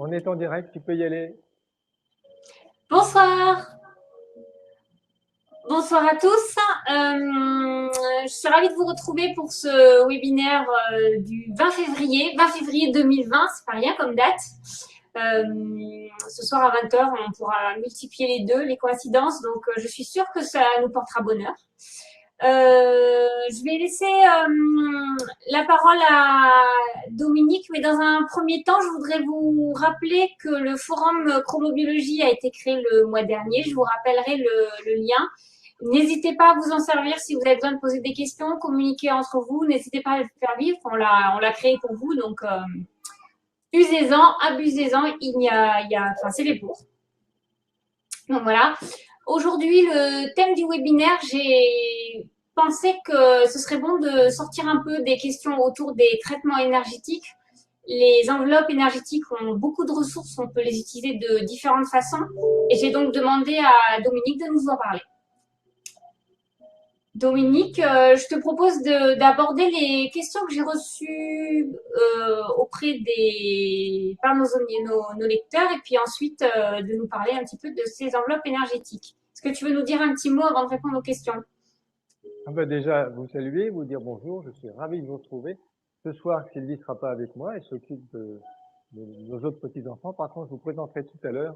On est en direct, tu peux y aller. Bonsoir. Bonsoir à tous. Je suis ravie de vous retrouver pour ce webinaire du 20 février 2020. C'est pas rien comme date. Ce soir à 20 h, on pourra multiplier les deux, les coïncidences. Donc, je suis sûre que ça nous portera bonheur. Je vais laisser la parole à Dominique, mais dans un premier temps, je voudrais vous rappeler que le forum chromobiologie a été créé le mois dernier. Je vous rappellerai le lien. N'hésitez pas à vous en servir si vous avez besoin de poser des questions, communiquer entre vous. N'hésitez pas à le faire vivre. On l'a créé pour vous, donc usez-en, abusez-en. Enfin, c'est les pour. Donc voilà. Aujourd'hui, le thème du webinaire, j'ai pensé que ce serait bon de sortir un peu des questions autour des traitements énergétiques. Les enveloppes énergétiques ont beaucoup de ressources, on peut les utiliser de différentes façons. Et j'ai donc demandé à Dominique de nous en parler. Dominique, je te propose d'aborder les questions que j'ai reçues par nos lecteurs et puis ensuite de nous parler un petit peu de ces enveloppes énergétiques. Est-ce que tu veux nous dire un petit mot avant de répondre aux questions? Déjà, vous saluer, vous dire bonjour, je suis ravi de vous retrouver. Ce soir, Sylvie ne sera pas avec moi, elle s'occupe de nos autres petits-enfants. Par contre, je vous présenterai tout à l'heure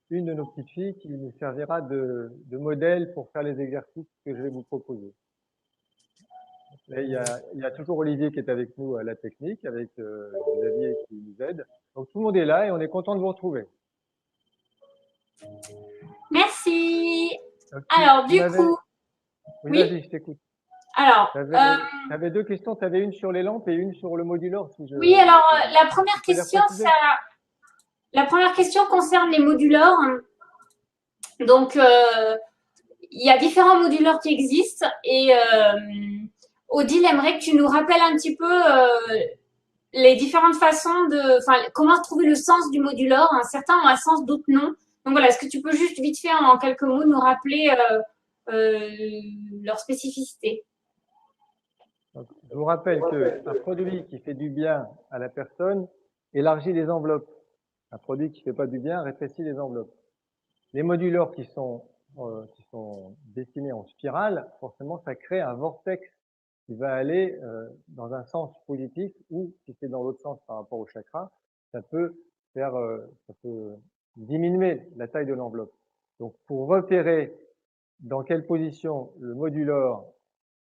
une de nos petites filles qui nous servira de modèle pour faire les exercices que je vais vous proposer. Et il y a toujours Olivier qui est avec nous à la technique, avec Xavier qui nous aide. Donc tout le monde est là et on est content de vous retrouver. Merci. Donc, alors, du coup… Oui, vas-y, je t'écoute. Alors, tu avais deux questions, tu avais une sur les lampes et une sur le modulor. Oui, alors la première question concerne les modulors. Donc, il y a différents modulors qui existent et Odile aimerait que tu nous rappelles un petit peu les différentes façons comment trouver le sens du modulor. Certains ont un sens, d'autres non. Donc voilà, est-ce que tu peux juste vite fait en quelques mots nous rappeler leur spécificité? Donc, je vous rappelle qu'un produit qui fait du bien à la personne élargit les enveloppes. Un produit qui ne fait pas du bien rétrécit les enveloppes. Les modulors qui sont destinés en spirale, forcément, ça crée un vortex qui va aller dans un sens positif ou, si c'est dans l'autre sens par rapport au chakra, ça peut diminuer la taille de l'enveloppe. Donc, pour repérer dans quelle position le modulor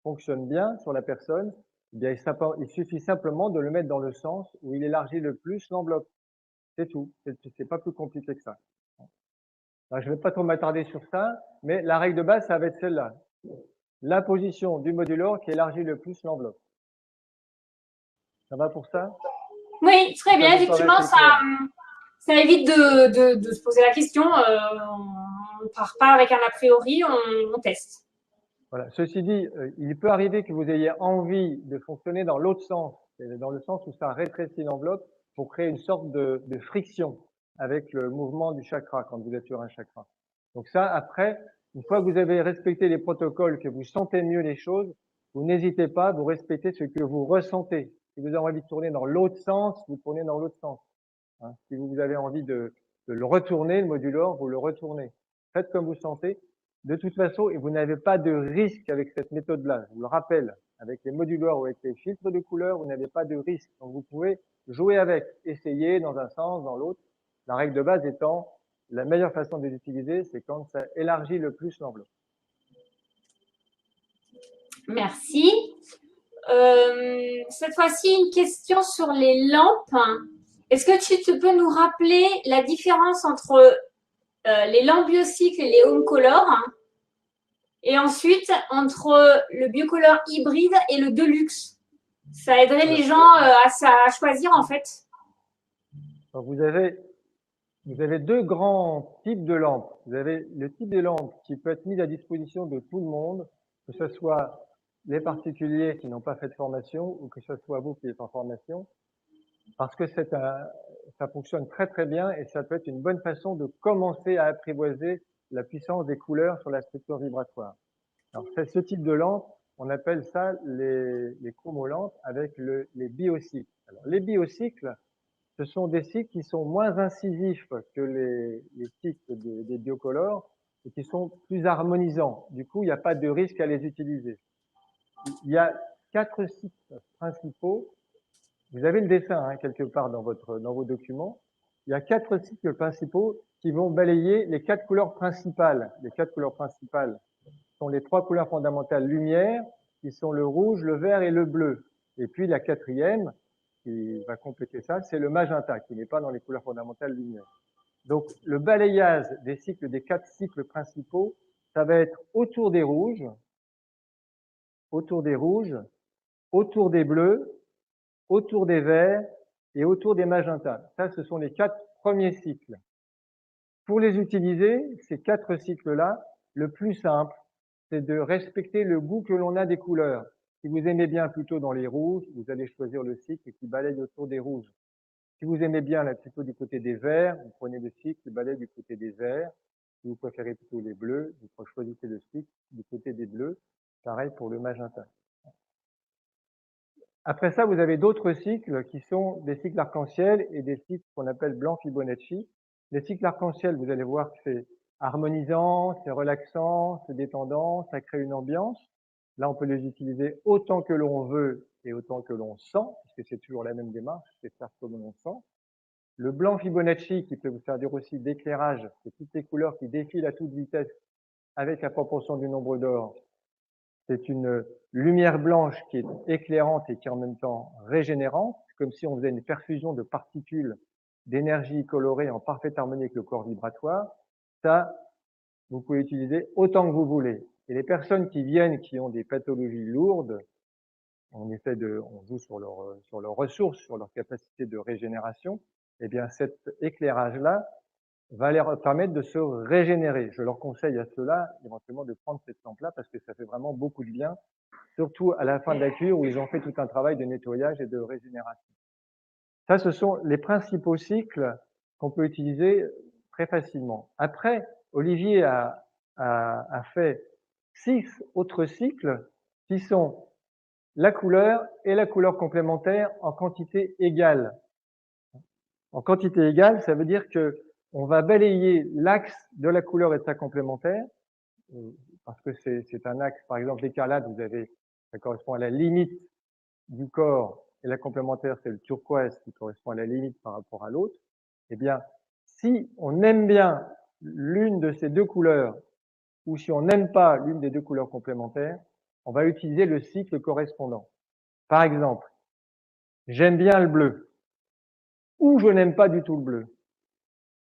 fonctionne bien sur la personne, eh bien, il suffit simplement de le mettre dans le sens où il élargit le plus l'enveloppe. C'est tout. C'est pas plus compliqué que ça. Alors, je ne vais pas trop m'attarder sur ça, mais la règle de base, ça va être celle-là. La position du modulor qui élargit le plus l'enveloppe. Ça va pour ça? Oui, très bien. Effectivement, ça évite de se poser la question. On ne part pas avec un a priori, on teste. Voilà. Ceci dit, il peut arriver que vous ayez envie de fonctionner dans l'autre sens, dans le sens où ça rétrécit l'enveloppe pour créer une sorte de friction avec le mouvement du chakra quand vous êtes sur un chakra. Donc ça, après, une fois que vous avez respecté les protocoles, que vous sentez mieux les choses, vous n'hésitez pas, vous respectez ce que vous ressentez. Si vous avez envie de tourner dans l'autre sens, vous tournez dans l'autre sens. Hein. Si vous avez envie de le retourner, le modulor, vous le retournez. Faites comme vous sentez. De toute façon, et vous n'avez pas de risque avec cette méthode-là. Je vous le rappelle, avec les modulors ou avec les filtres de couleur, vous n'avez pas de risque. Donc, vous pouvez jouer avec, essayer dans un sens, dans l'autre. La règle de base étant, la meilleure façon de les utiliser, c'est quand ça élargit le plus l'enveloppe. Merci. Cette fois-ci, une question sur les lampes. Est-ce que tu peux nous rappeler la différence entre les lampes biocycles et les home color, et ensuite entre le biocolor hybride et le deluxe? Ça aiderait les gens à choisir en fait. Donc vous avez deux grands types de lampes. Vous avez le type de lampe qui peut être mis à disposition de tout le monde, que ce soit les particuliers qui n'ont pas fait de formation ou que ce soit vous qui êtes en formation, parce que ça fonctionne très très bien et ça peut être une bonne façon de commencer à apprivoiser la puissance des couleurs sur la structure vibratoire. Alors, c'est ce type de lampe, on appelle ça les chromolampes avec les biocycles. Alors, les biocycles, ce sont des cycles qui sont moins incisifs que les cycles des biocolores et qui sont plus harmonisants. Du coup, il n'y a pas de risque à les utiliser. Il y a 4 cycles principaux. Vous avez le dessin hein, quelque part dans vos documents. Il y a 4 cycles principaux qui vont balayer les 4 couleurs principales. Les 4 couleurs principales sont les 3 couleurs fondamentales lumière, qui sont le rouge, le vert et le bleu. Et puis la 4e, qui va compléter ça, c'est le magenta, qui n'est pas dans les couleurs fondamentales lumière. Donc le balayage des cycles, des 4 cycles principaux, ça va être autour des rouges, autour des bleus, autour des verts et autour des magentas. Ça, ce sont les 4 premiers cycles. Pour les utiliser, ces 4 cycles-là, le plus simple, c'est de respecter le goût que l'on a des couleurs. Si vous aimez bien plutôt dans les rouges, vous allez choisir le cycle qui balaye autour des rouges. Si vous aimez bien là plutôt du côté des verts, vous prenez le cycle qui balaye du côté des verts. Si vous préférez plutôt les bleus, vous choisissez le cycle du côté des bleus. Pareil pour le magenta. Après ça, vous avez d'autres cycles qui sont des cycles arc-en-ciel et des cycles qu'on appelle blanc Fibonacci. Les cycles arc-en-ciel, vous allez voir que c'est harmonisant, c'est relaxant, c'est détendant, ça crée une ambiance. Là, on peut les utiliser autant que l'on veut et autant que l'on sent, puisque c'est toujours la même démarche, c'est faire comme l'on sent. Le blanc Fibonacci, qui peut vous servir aussi d'éclairage, c'est toutes les couleurs qui défilent à toute vitesse avec la proportion du nombre d'or. C'est une lumière blanche qui est éclairante et qui est en même temps régénérante, comme si on faisait une perfusion de particules d'énergie colorée en parfaite harmonie avec le corps vibratoire. Ça, vous pouvez utiliser autant que vous voulez. Et les personnes qui viennent, qui ont des pathologies lourdes, on joue sur leurs ressources, sur leur capacité de régénération, eh bien, cet éclairage-là va leur permettre de se régénérer. Je leur conseille à ceux-là, éventuellement, de prendre cette lampe-là parce que ça fait vraiment beaucoup de bien, surtout à la fin de la cure où ils ont fait tout un travail de nettoyage et de régénération. Ça, ce sont les principaux cycles qu'on peut utiliser très facilement. Après, Olivier a fait 6 autres cycles qui sont la couleur et la couleur complémentaire en quantité égale. En quantité égale, ça veut dire que on va balayer l'axe de la couleur et de sa complémentaire, parce que c'est un axe, par exemple, l'écarlate, ça correspond à la limite du corps, et la complémentaire, c'est le turquoise qui correspond à la limite par rapport à l'autre. Eh bien, si on aime bien l'une de ces deux couleurs, ou si on n'aime pas l'une des deux couleurs complémentaires, on va utiliser le cycle correspondant. Par exemple, j'aime bien le bleu, ou je n'aime pas du tout le bleu,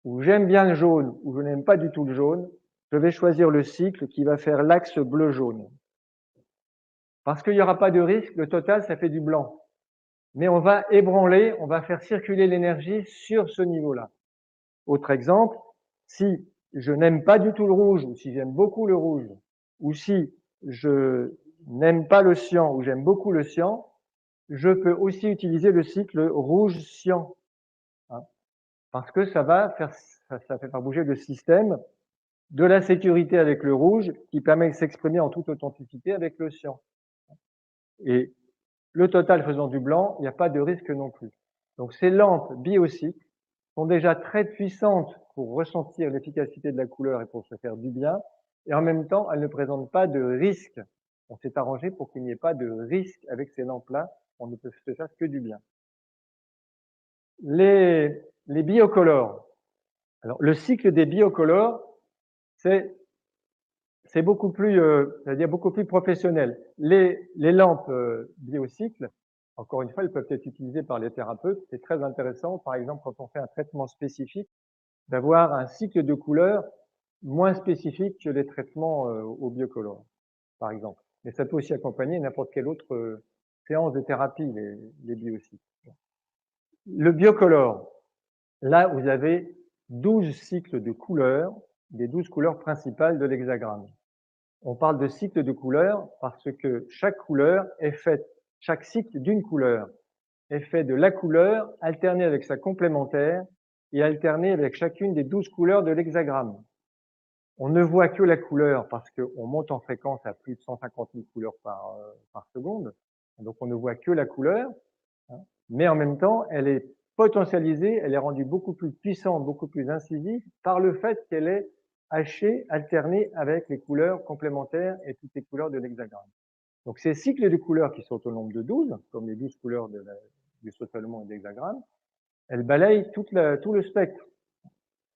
ou j'aime bien le jaune, ou je n'aime pas du tout le jaune, je vais choisir le cycle qui va faire l'axe bleu-jaune. Parce qu'il n'y aura pas de risque, le total, ça fait du blanc. Mais on va ébranler, on va faire circuler l'énergie sur ce niveau-là. Autre exemple, si je n'aime pas du tout le rouge, ou si j'aime beaucoup le rouge, ou si je n'aime pas le cyan, ou j'aime beaucoup le cyan, je peux aussi utiliser le cycle rouge-cyan. Hein, parce que ça fait faire bouger le système de la sécurité avec le rouge qui permet de s'exprimer en toute authenticité avec le cyan. Et le total faisant du blanc, il n'y a pas de risque non plus. Donc ces lampes biocycles sont déjà très puissantes pour ressentir l'efficacité de la couleur et pour se faire du bien, et en même temps, elles ne présentent pas de risque. On s'est arrangé pour qu'il n'y ait pas de risque avec ces lampes-là, on ne peut se faire que du bien. Les biocolores. Alors, le cycle des biocolores, c'est beaucoup plus, c'est-à-dire beaucoup plus professionnel. Les lampes biocycles, encore une fois, elles peuvent être utilisées par les thérapeutes. C'est très intéressant, par exemple, quand on fait un traitement spécifique, d'avoir un cycle de couleurs moins spécifique que les traitements au biocolore, par exemple. Mais ça peut aussi accompagner n'importe quelle autre séance de thérapie, les biocycles. Le biocolore, là, vous avez 12 cycles de couleurs, des 12 couleurs principales de l'hexagramme. On parle de cycle de couleurs parce que chaque couleur est faite, chaque cycle d'une couleur est fait de la couleur alternée avec sa complémentaire et alternée avec chacune des 12 couleurs de l'hexagramme. On ne voit que la couleur parce qu'on monte en fréquence à plus de 150 000 couleurs par seconde. Donc, on ne voit que la couleur, hein, mais en même temps, elle est potentialisée, elle est rendue beaucoup plus puissante, beaucoup plus incisive par le fait qu'elle est hachée, alternée avec les couleurs complémentaires et toutes les couleurs de l'hexagramme. Donc, ces cycles de couleurs qui sont au nombre de 12, comme les 12 couleurs du sautement et de l'hexagramme, elles balayent tout le spectre.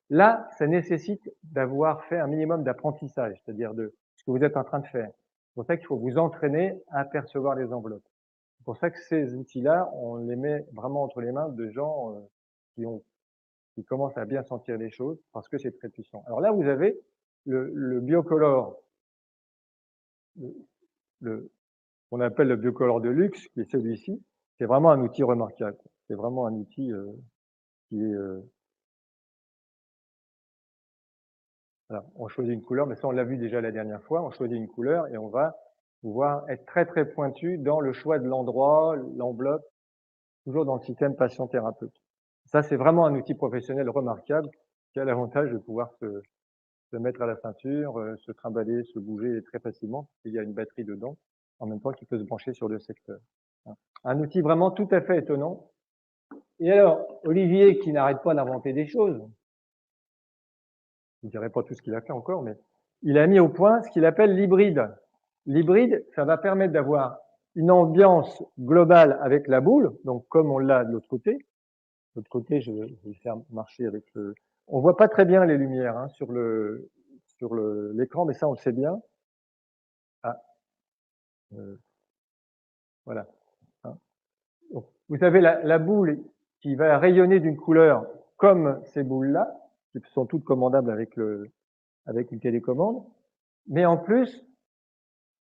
Là, ça nécessite d'avoir fait un minimum d'apprentissage, c'est-à-dire de ce que vous êtes en train de faire. C'est pour ça qu'il faut vous entraîner à percevoir les enveloppes. C'est pour ça que ces outils-là, on les met vraiment entre les mains de gens qui commencent à bien sentir les choses, parce que c'est très puissant. Alors là, vous avez le biocolor, qu'on appelle le biocolor de luxe, qui est celui-ci. C'est vraiment un outil remarquable. C'est vraiment un outil qui est... voilà, on choisit une couleur, mais ça on l'a vu déjà la dernière fois, on choisit une couleur et on va pouvoir être très très pointu dans le choix de l'endroit, l'enveloppe, toujours dans le système patient-thérapeute. Ça c'est vraiment un outil professionnel remarquable qui a l'avantage de pouvoir se mettre à la ceinture, se trimballer, se bouger très facilement, parce qu'il y a une batterie dedans, en même temps qu'il peut se brancher sur le secteur. Un outil vraiment tout à fait étonnant. Et alors, Olivier, qui n'arrête pas d'inventer des choses, je ne dirai pas tout ce qu'il a fait encore, mais il a mis au point ce qu'il appelle l'hybride. L'hybride, ça va permettre d'avoir une ambiance globale avec la boule, donc comme on l'a de l'autre côté. De l'autre côté, je vais le faire marcher avec le... On voit pas très bien les lumières hein, sur l'écran, mais ça, on le sait bien. Ah, voilà. Hein. Donc, vous avez la boule qui va rayonner d'une couleur comme ces boules-là, qui sont toutes commandables avec une télécommande. Mais en plus,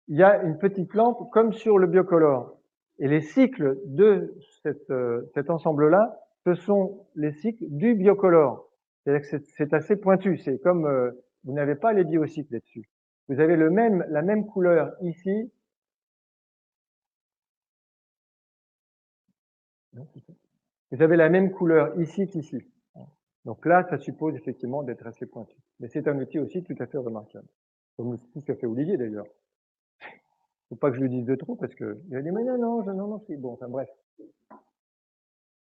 il y a une petite lampe comme sur le biocolor. Et les cycles de cet ensemble-là, ce sont les cycles du biocolor. C'est-à-dire que c'est assez pointu. C'est comme vous n'avez pas les biocycles là-dessus. Vous avez la même couleur ici. Vous avez la même couleur ici qu'ici. Donc là, ça suppose effectivement d'être assez pointu. Mais c'est un outil aussi tout à fait remarquable. Comme tout ce qu'a fait Olivier d'ailleurs. Faut pas que je le dise de trop parce que il a dit mais non, c'est bon. Enfin bref.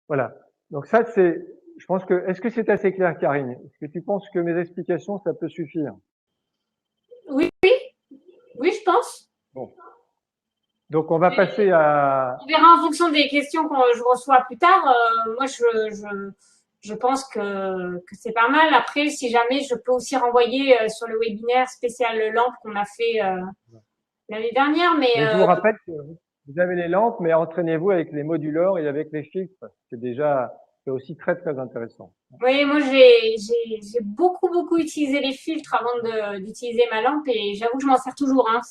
Voilà. Donc ça c'est, je pense que, est-ce que c'est assez clair, Karine? Est-ce que tu penses que mes explications ça peut suffire? Oui, oui, je pense. Bon. Donc on va passer à. On verra en fonction des questions que je reçois plus tard. Moi, je pense que c'est pas mal. Après, si jamais, je peux aussi renvoyer sur le webinaire spécial lampe qu'on a fait l'année dernière. Mais je vous rappelle que vous avez les lampes, mais entraînez-vous avec les modulors et avec les filtres. C'est aussi très très intéressant. oui, moi j'ai beaucoup utilisé les filtres avant d'utiliser ma lampe et j'avoue que je m'en sers toujours. Hein.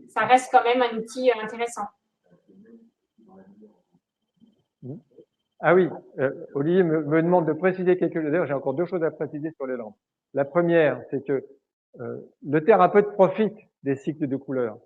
Ça reste quand même un outil intéressant. Ah oui, Olivier me demande de préciser quelque chose. D'ailleurs, j'ai encore deux choses à préciser sur les lampes. La première, c'est que le thérapeute profite des cycles de couleurs.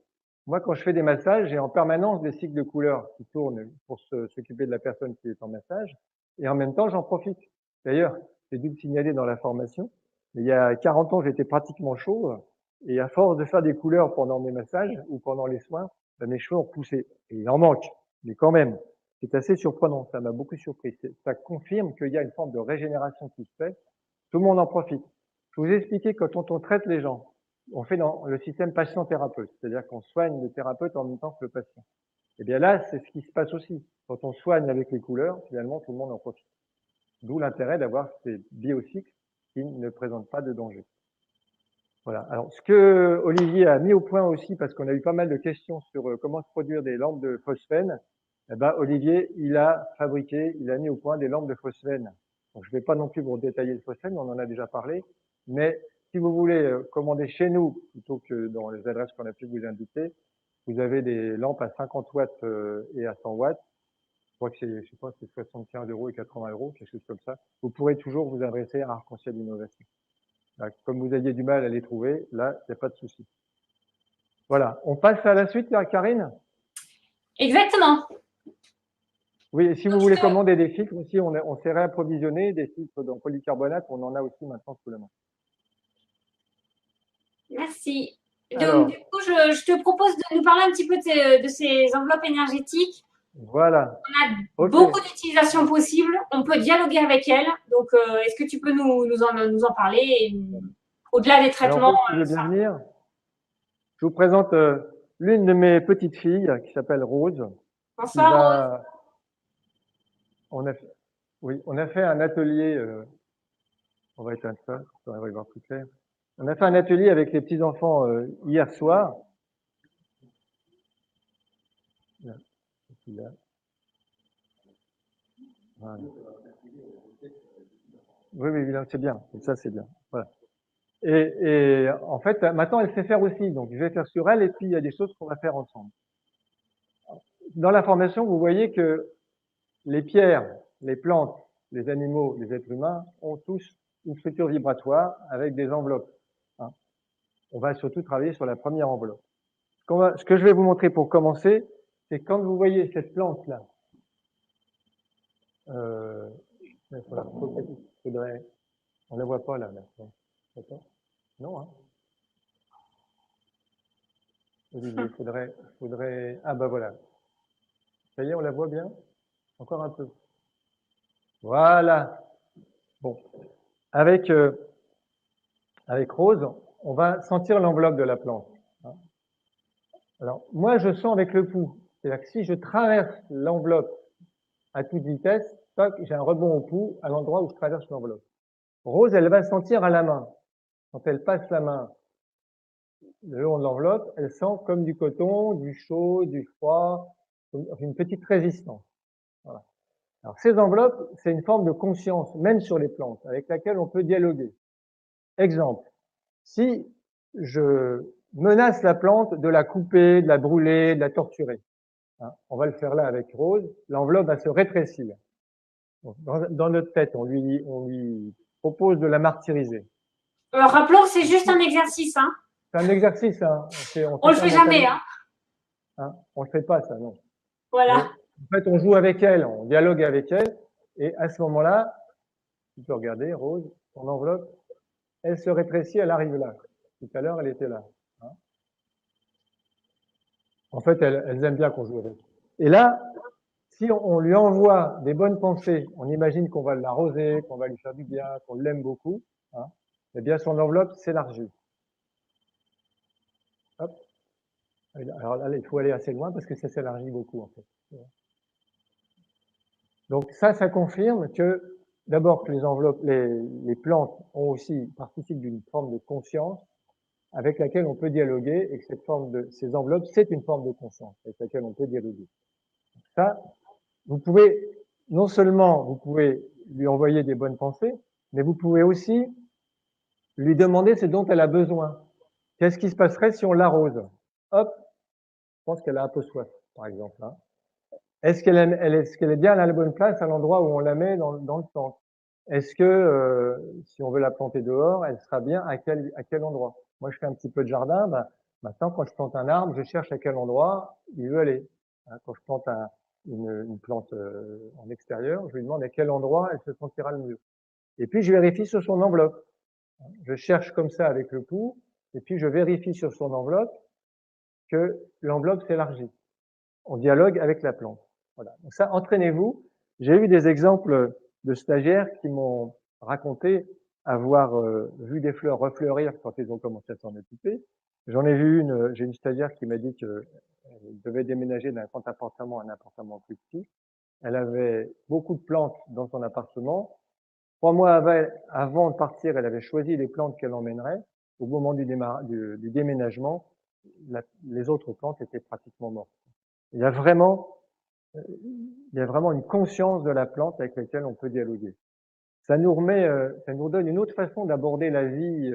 Moi, quand je fais des massages, j'ai en permanence des cycles de couleurs qui tournent pour s'occuper de la personne qui est en massage. Et en même temps, j'en profite. D'ailleurs, j'ai dû le signaler dans la formation. Il y a 40 ans, j'étais pratiquement chauve. Et à force de faire des couleurs pendant mes massages ou pendant les soins, ben, mes cheveux ont poussé. Et il en manque. Mais quand même, c'est assez surprenant. Ça m'a beaucoup surpris. Ça confirme qu'il y a une forme de régénération qui se fait. Tout le monde en profite. Je vous ai expliqué que quand on traite les gens, on fait dans le système patient-thérapeute, c'est-à-dire qu'on soigne le thérapeute en même temps que le patient. Et bien là, c'est ce qui se passe aussi. Quand on soigne avec les couleurs, finalement, tout le monde en profite. D'où l'intérêt d'avoir ces biocycles qui ne présentent pas de danger. Voilà. Alors, ce que Olivier a mis au point aussi, parce qu'on a eu pas mal de questions sur comment se produire des lampes de phosphène, eh ben, Olivier, il a mis au point des lampes de phosphène. Donc, je ne vais pas non plus vous détailler le phosphène, on en a déjà parlé, mais si vous voulez commander chez nous, plutôt que dans les adresses qu'on a pu vous indiquer, vous avez des lampes à 50 watts et à 100 watts. Je crois que c'est, je sais pas, c'est 75 € et 80 €, quelque chose comme ça. Vous pourrez toujours vous adresser à Arc-en-Ciel Innovation. Comme vous aviez du mal à les trouver, là, il n'y a pas de souci. Voilà. On passe à la suite, Karine? Exactement. Oui, et si vous Donc, voulez commander des filtres aussi, on s'est réapprovisionné des filtres dans polycarbonate, on en a aussi maintenant sous la main. Merci. Donc, Alors, du coup, je te propose de nous parler un petit peu de ces enveloppes énergétiques. voilà. On a Ok. beaucoup d'utilisations possibles. On peut dialoguer avec elles. Donc, est-ce que tu peux nous en parler au-delà des Alors, traitements Rose, tu veux bien venir? Je vous présente l'une de mes petites filles qui s'appelle Rose. Qui Bonsoir, Rose. va... On a fait... Oui, on a fait un atelier. On va éteindre ça, on va y voir plus clair. On a fait un atelier avec les petits enfants hier soir. Là, là. Voilà. Oui, oui, c'est bien. Ça, c'est bien. Voilà. Et en fait, maintenant, elle sait faire aussi. Donc, je vais faire sur elle et puis il y a des choses qu'on va faire ensemble. Dans la formation, vous voyez que les pierres, les plantes, les animaux, les êtres humains ont tous une structure vibratoire avec des enveloppes. Hein. On va surtout travailler sur la première enveloppe. Ce que je vais vous montrer pour commencer, c'est quand vous voyez cette plante-là, faudrait, on la voit pas là, d'accord? Non, hein? Olivier, faudrait, ah bah voilà. Ça y est, on la voit bien? Encore un peu. Voilà. Bon. Avec Rose, on va sentir l'enveloppe de la plante. Hein. Alors, moi, je sens avec le pouls. C'est-à-dire que si je traverse l'enveloppe à toute vitesse, j'ai un rebond au pouls à l'endroit où je traverse l'enveloppe. Rose, elle va sentir à la main. Quand elle passe la main le long de l'enveloppe, elle sent comme du coton, du chaud, du froid, une petite résistance. Voilà. Alors, ces enveloppes, c'est une forme de conscience, même sur les plantes, avec laquelle on peut dialoguer. Exemple, si je menace la plante de la couper, de la brûler, de la torturer, hein, on va le faire là avec Rose, l'enveloppe va se rétrécir. Dans notre tête, on lui propose de la martyriser. Rappelons que c'est juste un exercice. Hein. C'est un exercice, hein. On le fait jamais. Hein. Hein, on le fait pas, ça, non. Voilà. Mais, en fait, on joue avec elle, on dialogue avec elle, et à ce moment-là, tu peux regarder, Rose, son enveloppe, elle se rétrécit, elle arrive là. Tout à l'heure, elle était là. Hein. En fait, elles aiment bien qu'on joue avec. Et là, si on lui envoie des bonnes pensées, on imagine qu'on va l'arroser, qu'on va lui faire du bien, qu'on l'aime beaucoup, hein, eh bien, son enveloppe s'élargit. Hop. Alors là, il faut aller assez loin parce que ça s'élargit beaucoup, en fait. Donc ça confirme que d'abord que les enveloppes, les plantes ont aussi participent d'une forme de conscience avec laquelle on peut dialoguer et que ces enveloppes, c'est une forme de conscience avec laquelle on peut dialoguer. Ça, vous pouvez, non seulement vous pouvez lui envoyer des bonnes pensées, mais vous pouvez aussi lui demander ce dont elle a besoin. Qu'est-ce qui se passerait si on l'arrose? Hop, je pense qu'elle a un peu soif, par exemple. Hein. Est-ce qu'elle est bien à la bonne place, à l'endroit où on la met dans le centre? Est-ce que si on veut la planter dehors, elle sera bien à quel endroit? Moi, je fais un petit peu de jardin. Ben, maintenant, quand je plante un arbre, je cherche à quel endroit il veut aller. Hein, quand je plante une plante en extérieur, je lui demande à quel endroit elle se sentira le mieux. Et puis, je vérifie sur son enveloppe. Je cherche comme ça avec le pouls, et puis je vérifie sur son enveloppe que l'enveloppe s'élargit. On dialogue avec la plante. Voilà. Donc ça, entraînez-vous. J'ai eu des exemples de stagiaires qui m'ont raconté avoir vu des fleurs refleurir quand ils ont commencé à s'en occuper. J'en ai vu j'ai une stagiaire qui m'a dit qu'elle devait déménager d'un grand appartement à un appartement plus petit. Elle avait beaucoup de plantes dans son appartement. 3 mois avant de partir, elle avait choisi les plantes qu'elle emmènerait. Au moment du déménagement, les autres plantes étaient pratiquement mortes. Il y a vraiment une conscience de la plante avec laquelle on peut dialoguer. Ça nous donne une autre façon d'aborder la vie,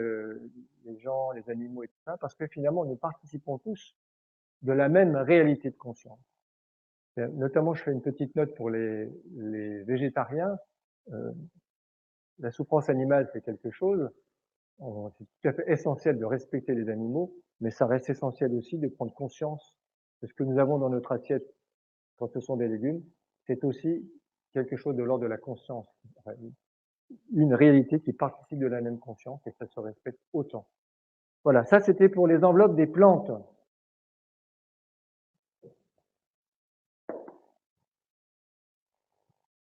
les gens, les animaux et tout ça, parce que finalement, nous participons tous de la même réalité de conscience. Notamment, je fais une petite note pour les végétariens. La souffrance animale, c'est quelque chose. C'est tout à fait essentiel de respecter les animaux, mais ça reste essentiel aussi de prendre conscience de ce que nous avons dans notre assiette quand ce sont des légumes. C'est aussi quelque chose de l'ordre de la conscience, une réalité qui participe de la même conscience et ça se respecte autant. Voilà, ça c'était pour les enveloppes des plantes.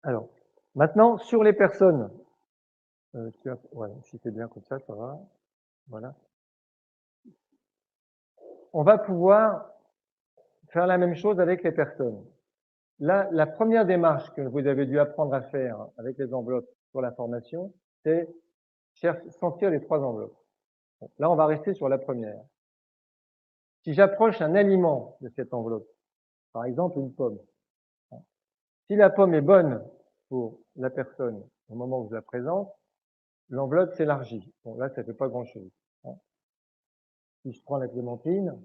Alors, maintenant, sur les personnes. Ouais, si c'est bien comme ça va. Voilà. On va pouvoir faire la même chose avec les personnes. Là, la première démarche que vous avez dû apprendre à faire avec les enveloppes sur la formation, c'est sentir les 3 enveloppes. Bon, là, on va rester sur la première. Si j'approche un aliment de cette enveloppe, par exemple une pomme, si la pomme est bonne pour la personne au moment où je la présente, l'enveloppe s'élargit. Bon, là, ça ne fait pas grand-chose. Si je prends la clémentine,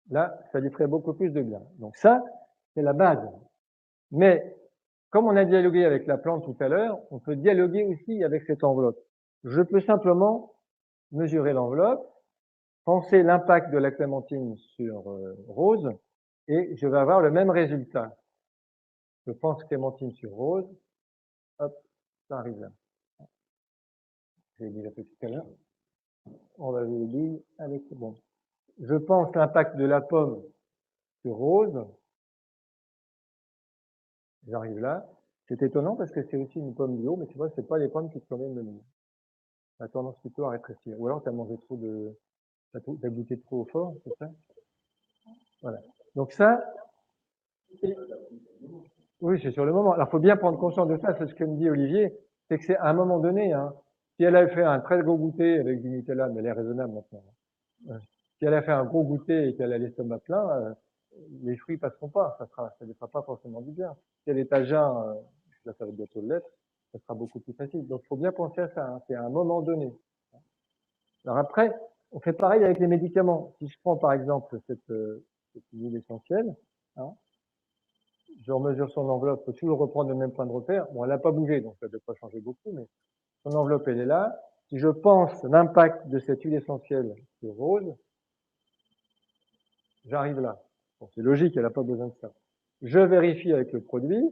là, ça lui ferait beaucoup plus de bien. Donc ça, c'est la base. Mais comme on a dialogué avec la plante tout à l'heure, on peut dialoguer aussi avec cette enveloppe. Je peux simplement mesurer l'enveloppe, penser l'impact de la clémentine sur rose, et je vais avoir le même résultat. Je pense clémentine sur rose, hop, ça arrive là. J'ai dit tout à l'heure. On va valider avec bon. Je pense l'impact de la pomme sur rose. J'arrive là. C'est étonnant parce que c'est aussi une pomme bio, mais tu vois, c'est pas les pommes qui te conviennent le mieux. La tendance plutôt à rétrécir. Ou alors t'as mangé trop de, t'as goûté trop fort, c'est ça? Voilà. Donc ça, oui, c'est sur le moment. Alors, faut bien prendre conscience de ça. C'est ce que me dit Olivier, c'est que c'est à un moment donné. Hein, si elle a fait un très gros goûter avec du Nutella, mais elle est raisonnable maintenant. Si elle a fait un gros goûter et qu'elle a l'estomac plein, les fruits passeront pas. Ça ne fera pas forcément du bien. Si elle est à jeun, là, ça va bientôt l'être, ça sera beaucoup plus facile. Donc, il faut bien penser à ça. Hein, c'est à un moment donné. Alors après, on fait pareil avec les médicaments. Si je prends par exemple cette huile essentielle, hein, je remesure son enveloppe, il faut toujours reprendre le même point de repère. Bon, elle n'a pas bougé, donc ça ne doit pas changer beaucoup, mais son enveloppe, elle est là. Si je pense l'impact de cette huile essentielle sur rose, j'arrive là. Bon, c'est logique, elle n'a pas besoin de ça. Je vérifie avec le produit,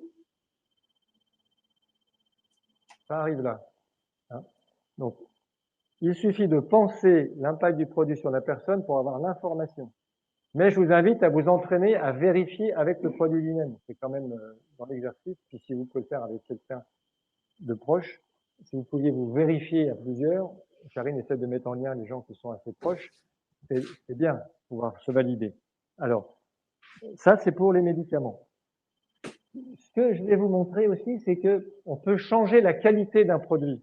ça arrive là. Hein. Donc, il suffit de penser l'impact du produit sur la personne pour avoir l'information. Mais je vous invite à vous entraîner à vérifier avec le produit lui-même. C'est quand même dans l'exercice, puis si vous pouvez le faire avec quelqu'un de proche, si vous pouviez vous vérifier à plusieurs, Karine essaie de mettre en lien les gens qui sont assez proches, c'est bien pouvoir se valider. Alors, ça c'est pour les médicaments. Ce que je vais vous montrer aussi, c'est que on peut changer la qualité d'un produit.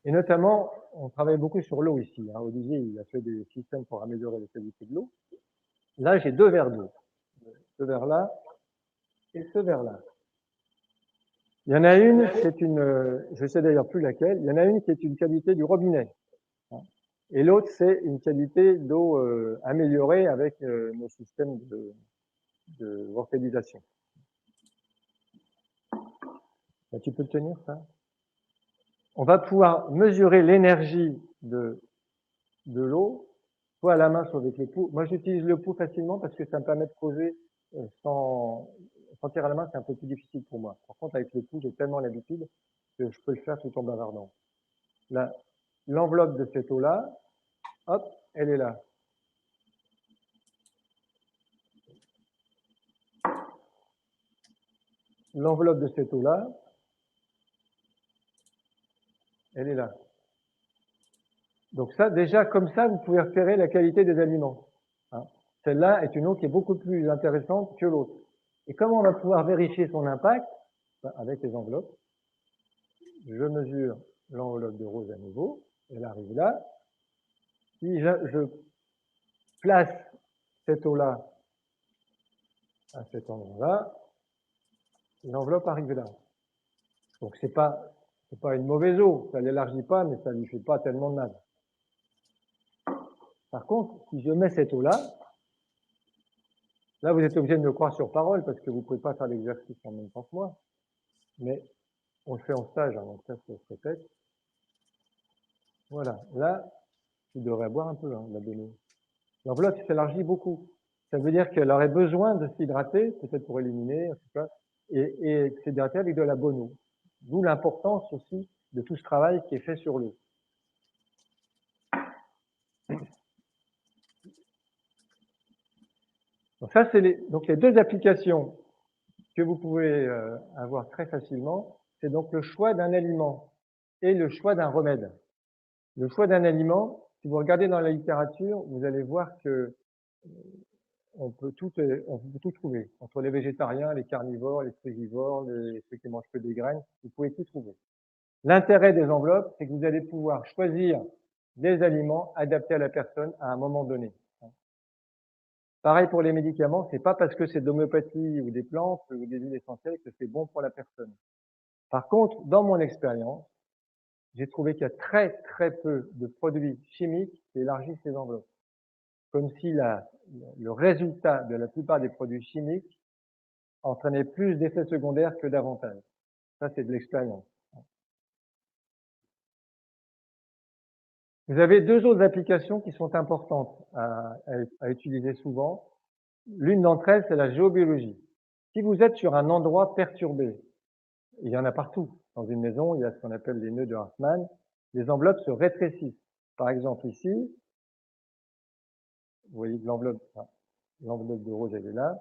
Et notamment, on travaille beaucoup sur l'eau ici. Hein. Olivier, il a fait des systèmes pour améliorer la qualité de l'eau. Là, j'ai 2 verres d'eau. Ce verre-là et ce verre-là. Il y en a une, c'est une, je sais d'ailleurs plus laquelle, il y en a une qui est une qualité du robinet. Et l'autre, c'est une qualité d'eau améliorée avec nos systèmes de vortélisation. Là, tu peux le tenir, ça? On va pouvoir mesurer l'énergie de l'eau, soit à la main, soit avec le pouls. Moi, j'utilise le pouls facilement parce que ça me permet de poser sans sentir à la main, c'est un peu plus difficile pour moi. Par contre, avec le pouls, j'ai tellement l'habitude que je peux le faire tout en bavardant. Là, l'enveloppe de cette eau-là, hop, elle est là. L'enveloppe de cette eau-là, elle est là. Donc ça, déjà, comme ça, vous pouvez repérer la qualité des aliments. Hein. Celle-là est une eau qui est beaucoup plus intéressante que l'autre. Et comment on va pouvoir vérifier son impact? Avec les enveloppes. Je mesure l'enveloppe de rose à nouveau. Elle arrive là. Si je place cette eau-là à cet endroit-là, l'enveloppe arrive là. Donc c'est pas une mauvaise eau. Ça l'élargit pas, mais ça lui fait pas tellement de mal. Par contre, si je mets cette eau-là, là, vous êtes obligé de me croire sur parole parce que vous ne pouvez pas faire l'exercice en même temps que moi. Mais on le fait en stage, hein, donc ça se répète. Voilà, là, tu devrais boire un peu, hein, la donnée. L'enveloppe s'élargit beaucoup. Ça veut dire qu'elle aurait besoin de s'hydrater, peut-être pour éliminer, en tout cas, et s'hydrater avec de la bonne eau. D'où l'importance aussi de tout ce travail qui est fait sur l'eau. Donc ça, c'est donc les deux applications que vous pouvez avoir très facilement. C'est donc le choix d'un aliment et le choix d'un remède. Le choix d'un aliment, si vous regardez dans la littérature, vous allez voir que on peut tout trouver. Entre les végétariens, les carnivores, les frugivores, ceux qui mangent que des graines, vous pouvez tout trouver. L'intérêt des enveloppes, c'est que vous allez pouvoir choisir des aliments adaptés à la personne à un moment donné. Pareil pour les médicaments, c'est pas parce que c'est de l'homéopathie ou des plantes ou des huiles essentielles que c'est bon pour la personne. Par contre, dans mon expérience, j'ai trouvé qu'il y a très très peu de produits chimiques qui élargissent les enveloppes. Comme si le résultat de la plupart des produits chimiques entraînait plus d'effets secondaires que d'avantages. Ça, c'est de l'expérience. Vous avez deux autres applications qui sont importantes à utiliser souvent. L'une d'entre elles, c'est la géobiologie. Si vous êtes sur un endroit perturbé, il y en a partout. Dans une maison, il y a ce qu'on appelle les nœuds de Hartmann. Les enveloppes se rétrécissent. Par exemple, ici, vous voyez que l'enveloppe de rose, elle est là.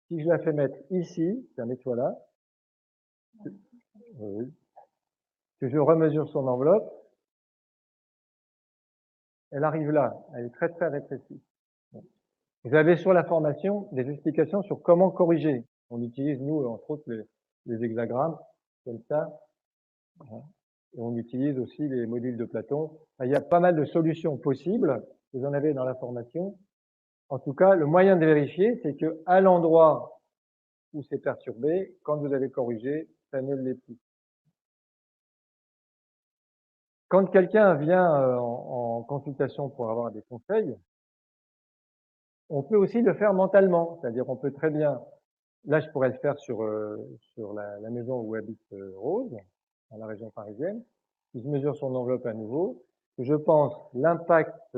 Si je la fais mettre ici, tiens, mets-toi là, que je remesure son enveloppe, elle arrive là. Elle est très, très rétrécie. Vous avez sur la formation des explications sur comment corriger. On utilise, nous, entre autres, les hexagrammes, comme ça. Et on utilise aussi les modules de Platon. Il y a pas mal de solutions possibles. Vous en avez dans la formation. En tout cas, le moyen de vérifier, c'est que à l'endroit où c'est perturbé, quand vous avez corrigé, ça ne l'est plus. Quand quelqu'un vient en consultation pour avoir des conseils, on peut aussi le faire mentalement. C'est-à-dire, on peut très bien, là, je pourrais le faire sur la maison où habite Rose, dans la région parisienne. Si je mesure son enveloppe à nouveau, je pense l'impact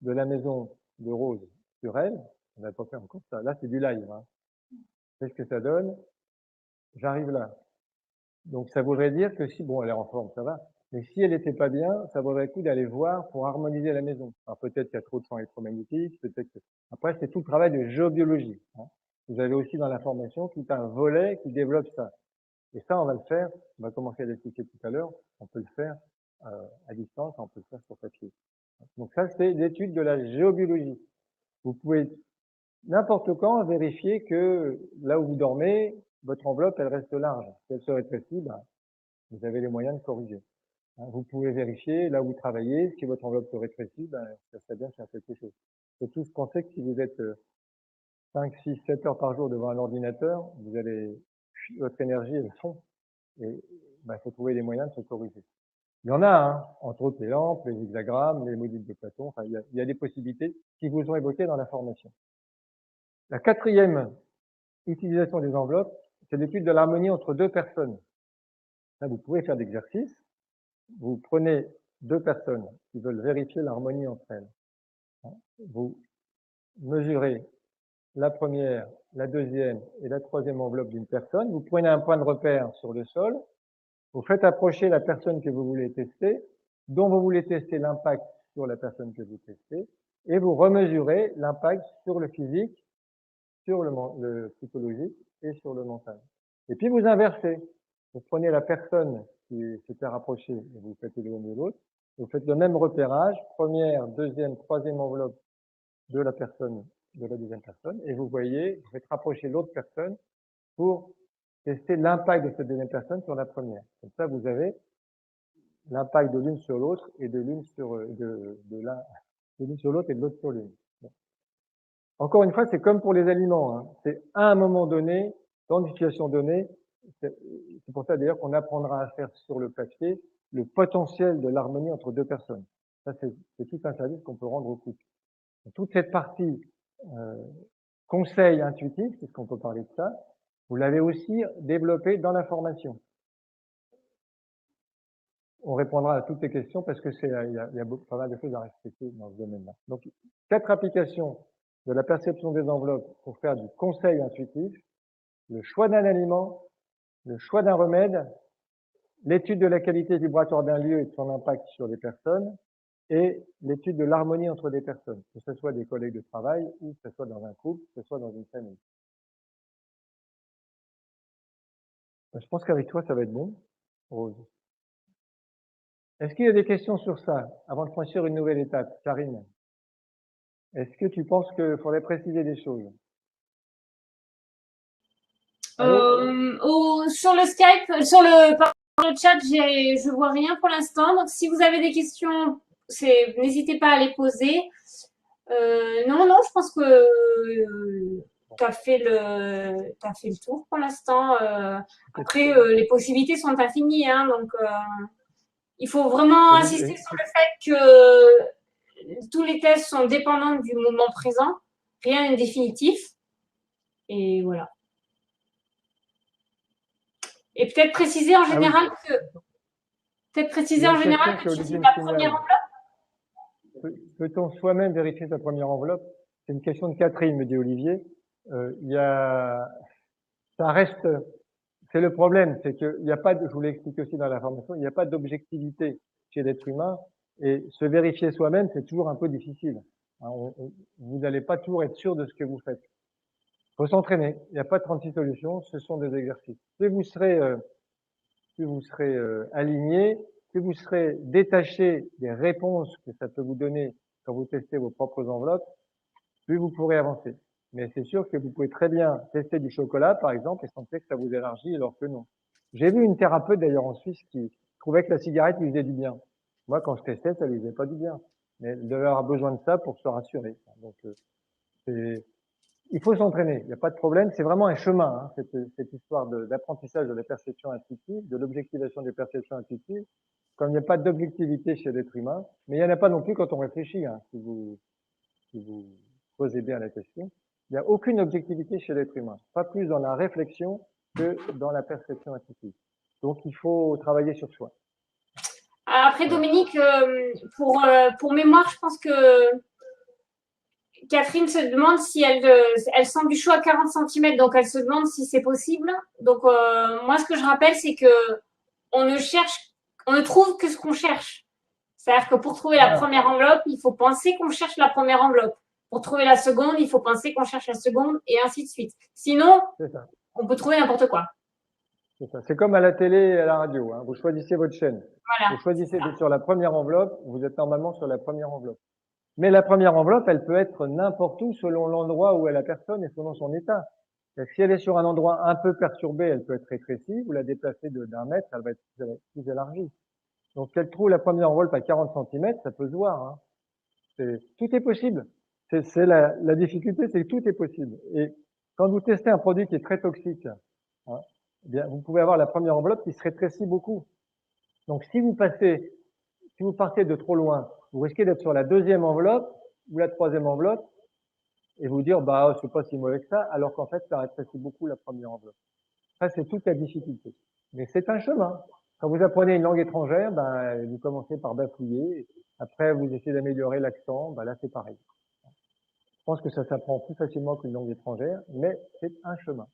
de la maison de Rose sur elle. On va pas faire encore ça. Là, c'est du live. Hein. Qu'est-ce que ça donne? J'arrive là. Donc, ça voudrait dire que si, bon, elle est en forme, ça va. Mais si elle n'était pas bien, ça vaudrait le coup d'aller voir pour harmoniser la maison. Alors, peut-être qu'il y a trop de champs électromagnétiques, peut-être que... Après, c'est tout le travail de géobiologie. Hein. Vous avez aussi dans la formation tout un volet qui développe ça. Et ça, on va le faire, on va commencer à l'expliquer tout à l'heure, on peut le faire à distance, on peut le faire sur papier. Donc ça, c'est l'étude de la géobiologie. Vous pouvez n'importe quand vérifier que là où vous dormez, votre enveloppe, elle reste large. Si elle se rétrécit, ben, vous avez les moyens de corriger. Vous pouvez vérifier là où vous travaillez, si votre enveloppe se rétrécit, ben, ça serait bien de faire quelque chose. Et tous penser que si vous êtes 5, 6, 7 heures par jour devant un ordinateur, vous allez, votre énergie, elle fond. Et il faut trouver des moyens de se corriger. Il y en a, hein, entre autres les lampes, les hexagrammes, les modules de Platon. Enfin, il y a des possibilités qui vous ont évoquées dans la formation. La quatrième utilisation des enveloppes, c'est l'étude de l'harmonie entre deux personnes. Là, vous pouvez faire d'exercices. Vous prenez deux personnes qui veulent vérifier l'harmonie entre elles. Vous mesurez la première, la deuxième et la troisième enveloppe d'une personne. Vous prenez un point de repère sur le sol. Vous faites approcher la personne que vous voulez tester, dont vous voulez tester l'impact sur la personne que vous testez, et vous remesurez l'impact sur le physique, sur le psychologique et sur le mental. Et puis vous inversez. Vous prenez la personne qui s'était rapprochée et vous faites éloigner l'autre. Vous faites le même repérage, première, deuxième, troisième enveloppe de la personne, de la deuxième personne, et vous voyez, vous faites rapprocher l'autre personne pour tester l'impact de cette deuxième personne sur la première. Comme ça, vous avez l'impact de l'une sur l'autre et de l'une sur de l'une sur l'autre et de l'autre sur l'une. Bon. Encore une fois, c'est comme pour les aliments. Hein. C'est à un moment donné, dans une situation donnée, c'est pour ça d'ailleurs qu'on apprendra à faire sur le papier le potentiel de l'harmonie entre deux personnes. Ça, c'est tout un service qu'on peut rendre au couple. Toute cette partie conseil intuitif, puisqu'on peut parler de ça, vous l'avez aussi développé dans la formation. on répondra à toutes les questions parce que il y a pas mal de choses à respecter dans ce domaine-là. Donc, 4 applications de la perception des enveloppes pour faire du conseil intuitif, le choix d'un aliment, le choix d'un remède, l'étude de la qualité vibratoire d'un lieu et de son impact sur les personnes, et l'étude de l'harmonie entre des personnes, que ce soit des collègues de travail ou que ce soit dans un couple, que ce soit dans une famille. Je pense qu'avec toi, ça va être bon, Rose. Est-ce qu'il y a des questions sur ça avant de franchir une nouvelle étape, Karine? Est-ce que tu penses qu'il faudrait préciser des choses? Sur le Skype, sur le chat, je vois rien pour l'instant. Donc, si vous avez des questions, n'hésitez pas à les poser. Non, je pense que tu as fait le tour pour l'instant. Après, les possibilités sont infinies, hein, donc il faut vraiment insister sur le fait que tous les tests sont dépendants du moment présent, rien n'est définitif, et voilà. Et peut-être préciser en général que tu utilises la première enveloppe. Peut-on soi-même vérifier sa première enveloppe? C'est une question de Catherine, me dit Olivier. Ça reste, c'est le problème, c'est qu'il n'y a pas de, je vous l'ai expliqué aussi dans la formation, il n'y a pas d'objectivité chez l'être humain, et se vérifier soi-même, c'est toujours un peu difficile. Vous n'allez pas toujours être sûr de ce que vous faites. Il faut s'entraîner. Il n'y a pas 36 solutions, ce sont des exercices. Plus vous serez aligné, plus vous serez détaché des réponses que ça peut vous donner quand vous testez vos propres enveloppes, plus vous pourrez avancer. Mais c'est sûr que vous pouvez très bien tester du chocolat, par exemple, et sentir que ça vous élargit, alors que non. J'ai vu une thérapeute, d'ailleurs, en Suisse, qui trouvait que la cigarette lui faisait du bien. Moi, quand je testais, ça lui faisait pas du bien. Mais elle devait avoir besoin de ça pour se rassurer. Donc, il faut s'entraîner. Il n'y a pas de problème. C'est vraiment un chemin, hein, cette histoire d'apprentissage de la perception intuitive, de l'objectivation des perceptions intuitives. Comme il n'y a pas d'objectivité chez l'être humain, mais il n'y en a pas non plus quand on réfléchit, hein, si vous posez bien la question. Il n'y a aucune objectivité chez l'être humain, pas plus dans la réflexion que dans la perception intuitive. Donc, il faut travailler sur soi. Après, Dominique, pour mémoire, je pense que Catherine se demande si elle sent du chaud à 40 cm, donc elle se demande si c'est possible. Donc, moi, ce que je rappelle, c'est que on ne trouve que ce qu'on cherche. C'est-à-dire que pour trouver la première enveloppe, il faut penser qu'on cherche la première enveloppe. Pour trouver la seconde, il faut penser qu'on cherche la seconde, et ainsi de suite. Sinon, on peut trouver n'importe quoi. C'est ça. C'est comme à la télé et à la radio, hein. Vous choisissez votre chaîne. Voilà. Vous choisissez d'être sur la première enveloppe, vous êtes normalement sur la première enveloppe. Mais la première enveloppe, elle peut être n'importe où selon l'endroit où est la personne et selon son état. Si elle est sur un endroit un peu perturbé, elle peut être rétrécie. Vous la déplacez d'un mètre, elle va être plus élargie. Donc, qu'elle trouve la première enveloppe à 40 cm, ça peut se voir, hein. Tout est possible. La difficulté, c'est que tout est possible. Et quand vous testez un produit qui est très toxique, hein, eh bien, vous pouvez avoir la première enveloppe qui se rétrécit beaucoup. Donc, si vous partez de trop loin, vous risquez d'être sur la deuxième enveloppe ou la troisième enveloppe et vous dire, bah, c'est pas si mauvais que ça, alors qu'en fait, ça rétrécit beaucoup la première enveloppe. Ça, c'est toute la difficulté. Mais c'est un chemin. Quand vous apprenez une langue étrangère, ben, vous commencez par bafouiller. Après, vous essayez d'améliorer l'accent. Ben, là, c'est pareil. Je pense que ça s'apprend plus facilement qu'une langue étrangère, mais c'est un chemin.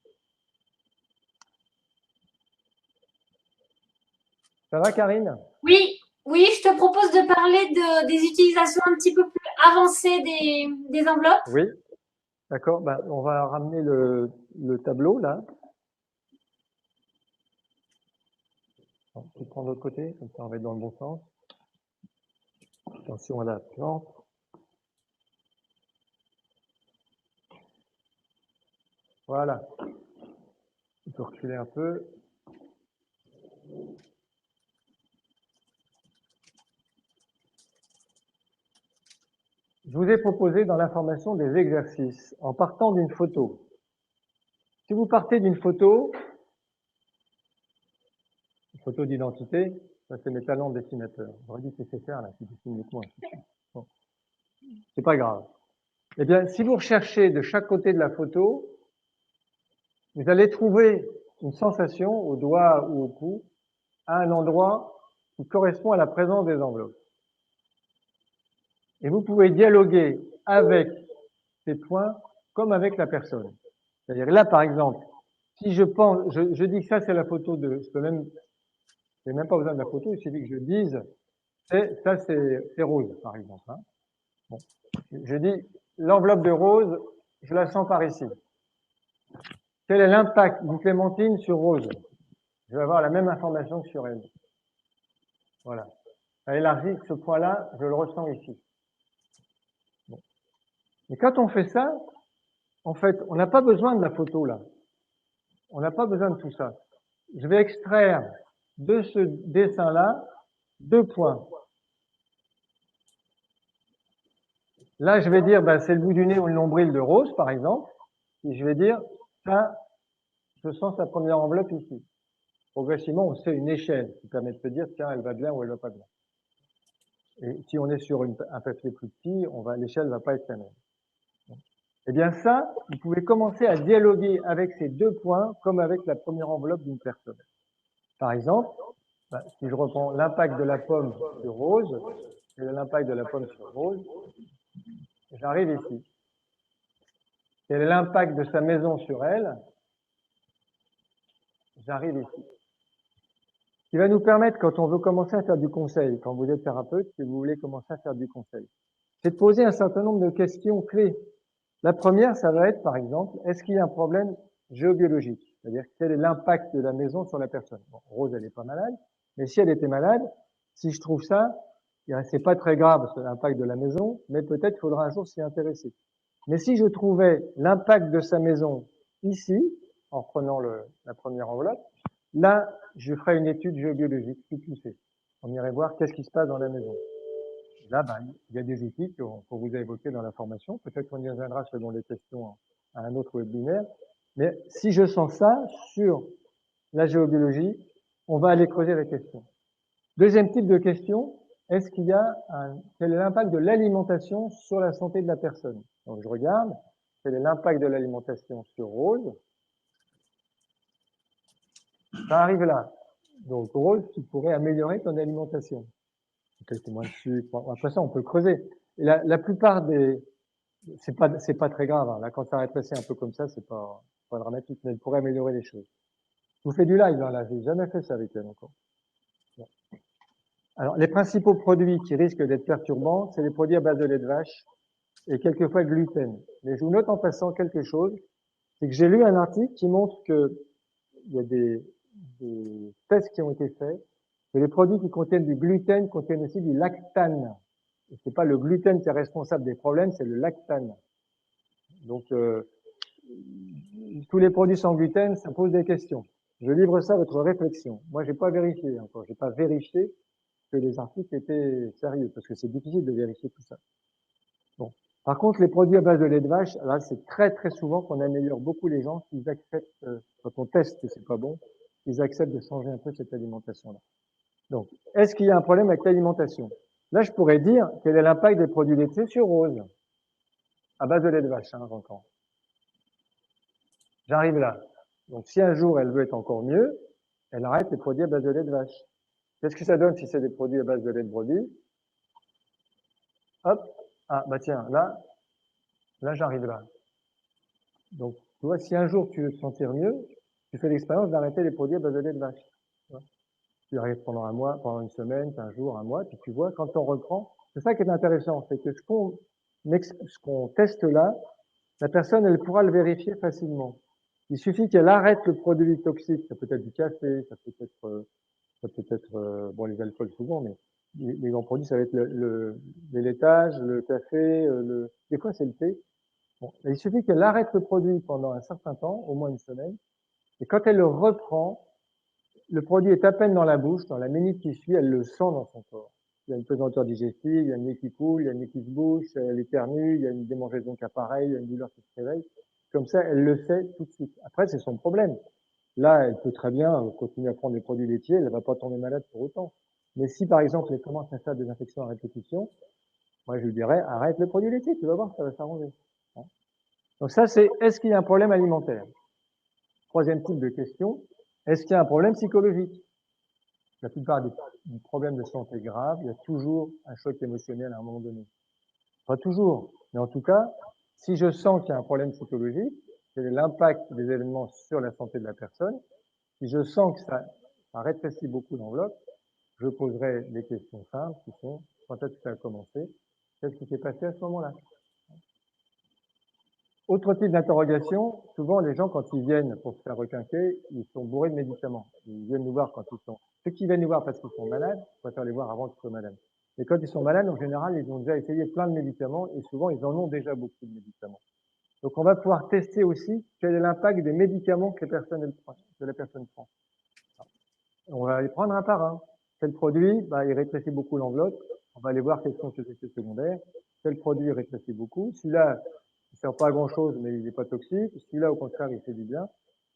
Ça va, Karine? Oui, je te propose de parler des utilisations un petit peu plus avancées des enveloppes. Oui, d'accord. Ben, on va ramener le tableau, là. Tu prends de l'autre côté, comme ça on va être dans le bon sens. Attention à la plante. Voilà. On peut reculer un peu. Je vous ai proposé dans l'information des exercices en partant d'une photo. Si vous partez d'une photo, une photo d'identité, ça c'est mes talents de dessinateur. J'aurais dû laisser faire là, qui dessine les coins. Bon. C'est pas grave. Eh bien, si vous recherchez de chaque côté de la photo, vous allez trouver une sensation au doigt ou au cou à un endroit qui correspond à la présence des enveloppes. Et vous pouvez dialoguer avec ces points comme avec la personne. C'est-à-dire là, par exemple, si je pense, je dis que ça c'est la photo de, j'ai même pas besoin de la photo, il suffit que je dise, ça c'est rose, par exemple. Hein. Bon. Je dis, l'enveloppe de rose, je la sens par ici. Quel est l'impact de Clémentine sur Rose? Je vais avoir la même information que sur elle. Voilà. Ça élargit ce point-là, je le ressens ici. Bon. Et quand on fait ça, en fait, on n'a pas besoin de la photo là. On n'a pas besoin de tout ça. Je vais extraire de ce dessin-là 2 points. Là, je vais dire, ben, c'est le bout du nez ou le nombril de Rose, par exemple. Et je vais dire, ça, je sens sa première enveloppe ici. Progressivement, on sait une échelle qui permet de se dire, tiens, elle va bien ou elle va pas bien. Et si on est sur un papier plus petit, l'échelle va pas être la même. Eh bien ça, vous pouvez commencer à dialoguer avec ces 2 points comme avec la première enveloppe d'une personne. Par exemple, ben, si je reprends l'impact de la pomme sur Rose, et l'impact de la pomme sur Rose, j'arrive ici. Quel est l'impact de sa maison sur elle? J'arrive ici. Ce qui va nous permettre, quand on veut commencer à faire du conseil, quand vous êtes thérapeute, si vous voulez commencer à faire du conseil, c'est de poser un certain nombre de questions clés. La première, ça va être, par exemple, est-ce qu'il y a un problème géobiologique? C'est-à-dire, quel est l'impact de la maison sur la personne? Bon, Rose, elle n'est pas malade, mais si elle était malade, si je trouve ça, c'est pas très grave, l'impact de la maison, mais peut-être faudra un jour s'y intéresser. Mais si je trouvais l'impact de sa maison ici, en prenant la première enveloppe, là, je ferais une étude géobiologique plus poussée. On irait voir qu'est-ce qui se passe dans la maison. Là, ben, il y a des outils qu'on vous a évoqués dans la formation. Peut-être qu'on y reviendra selon les questions à un autre webinaire. Mais si je sens ça sur la géobiologie, on va aller creuser la question. Deuxième type de question, est-ce qu'il y a quel est l'impact de l'alimentation sur la santé de la personne? Donc je regarde, quel est l'impact de l'alimentation sur Rose? Ça arrive là. Donc Rose, tu pourrais améliorer ton alimentation. Peut-être moins de sucre. Après ça, on peut creuser. Et la plupart des, c'est pas très grave. Hein. Là, quand ça rétrécit un peu comme ça, c'est pas dramatique, mais elle pourrait améliorer les choses. Je vous fais du live, hein, là. J'ai jamais fait ça avec elle encore. Bon. Alors, les principaux produits qui risquent d'être perturbants, c'est les produits à base de lait de vache et quelquefois gluten. Mais je vous note en passant quelque chose, c'est que j'ai lu un article qui montre que il y a des tests qui ont été faits, que les produits qui contiennent du gluten contiennent aussi du lactane. Et c'est pas le gluten qui est responsable des problèmes, c'est le lactane. Donc, tous les produits sans gluten, ça pose des questions. Je livre ça à votre réflexion. Moi, j'ai pas vérifié encore. J'ai pas vérifié que les articles étaient sérieux, parce que c'est difficile de vérifier tout ça. Bon. Par contre, les produits à base de lait de vache, là, c'est très très souvent qu'on améliore beaucoup les gens s'ils acceptent, quand on teste que c'est pas bon, ils acceptent de changer un peu cette alimentation-là. Donc, est-ce qu'il y a un problème avec l'alimentation? Là, je pourrais dire quel est l'impact des produits laitiers sur Rose, à base de lait de vache, hein, j'entends. J'arrive là. Donc, si un jour elle veut être encore mieux, elle arrête les produits à base de lait de vache. Qu'est-ce que ça donne si c'est des produits à base de lait de brebis? Hop. Ah, bah tiens, là, j'arrive là. Donc, tu vois, si un jour tu veux te sentir mieux, tu fais l'expérience d'arrêter les produits à base de lait de vache. Tu arrêtes pendant un mois, pendant une semaine, 15 jours, un mois, puis tu vois, quand on reprend, c'est ça qui est intéressant, c'est que ce qu'on teste là, la personne, elle pourra le vérifier facilement. Il suffit qu'elle arrête le produit toxique, ça peut être du café, ça peut être bon, les alcools souvent, mais les grands produits, ça va être les laitages, le café, des fois c'est le thé. Bon, il suffit qu'elle arrête le produit pendant un certain temps, au moins une semaine, et quand elle le reprend, le produit est à peine dans la bouche, dans la minute qui suit, elle le sent dans son corps. Il y a une pesanteur digestive, il y a une nez qui coule, il y a une nez qui se bouche, elle éternue, il y a une démangeaison qui apparaît, il y a une douleur qui se réveille. Comme ça, elle le sait tout de suite. Après, c'est son problème. Là, elle peut très bien continuer à prendre des produits laitiers, elle ne va pas tomber malade pour autant. Mais si, par exemple, elle commence à faire des infections à répétition, moi, je lui dirais, arrête le produit laitier, tu vas voir, ça va s'arranger. Donc ça, c'est, est-ce qu'il y a un problème alimentaire? Troisième type de question, est-ce qu'il y a un problème psychologique? la plupart des problèmes de santé graves, il y a toujours un choc émotionnel à un moment donné. Pas toujours, mais en tout cas, si je sens qu'il y a un problème psychologique, quel est l'impact des événements sur la santé de la personne, si je sens que ça rétrécit beaucoup l'enveloppe, je poserai des questions simples qui sont quand est-ce que ça a commencé, qu'est-ce qui s'est passé à ce moment-là. Autre type d'interrogation, souvent les gens quand ils viennent pour se faire requinquer, ils sont bourrés de médicaments. Ils viennent nous voir quand ils sont... Ceux qui viennent nous voir parce qu'ils sont malades, on préfère les voir avant qu'ils soient malades. Et quand ils sont malades, en général, ils ont déjà essayé plein de médicaments et souvent ils en ont déjà beaucoup de médicaments. Donc on va pouvoir tester aussi quel est l'impact des médicaments que la personne prend. On va les prendre un par un. Quel produit, il rétrécit beaucoup l'enveloppe. On va aller voir quels sont ses effets secondaires. Quel produit rétrécit beaucoup. Celui-là, il ne sert pas à grand-chose, mais il n'est pas toxique. Celui-là, au contraire, il fait du bien.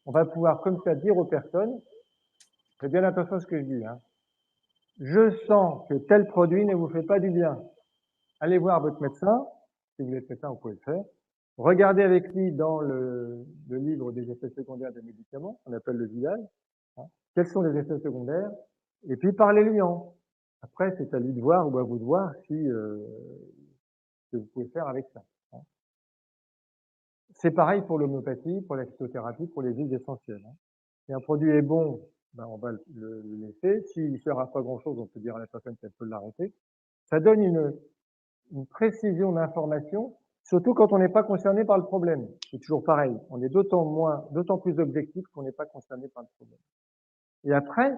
On va pouvoir, comme ça, dire aux personnes, faites bien attention à ce que je dis, hein. Je sens que tel produit ne vous fait pas du bien. Allez voir votre médecin. Si vous êtes médecin, vous pouvez le faire. Regardez avec lui dans le livre des effets secondaires des médicaments, on appelle le village. Quels sont les effets secondaires? Et puis parlez-lui en. Après, c'est à lui de voir ou à vous de voir si ce que vous pouvez faire avec ça. C'est pareil pour l'homéopathie, pour la phytothérapie, pour les huiles essentielles. Si un produit est bon, on va le laisser. S'il ne sert à pas grand-chose, on peut dire à la personne qu'elle peut l'arrêter. Ça donne une précision d'information, surtout quand on n'est pas concerné par le problème. C'est toujours pareil. On est d'autant plus objectif qu'on n'est pas concerné par le problème. Et après,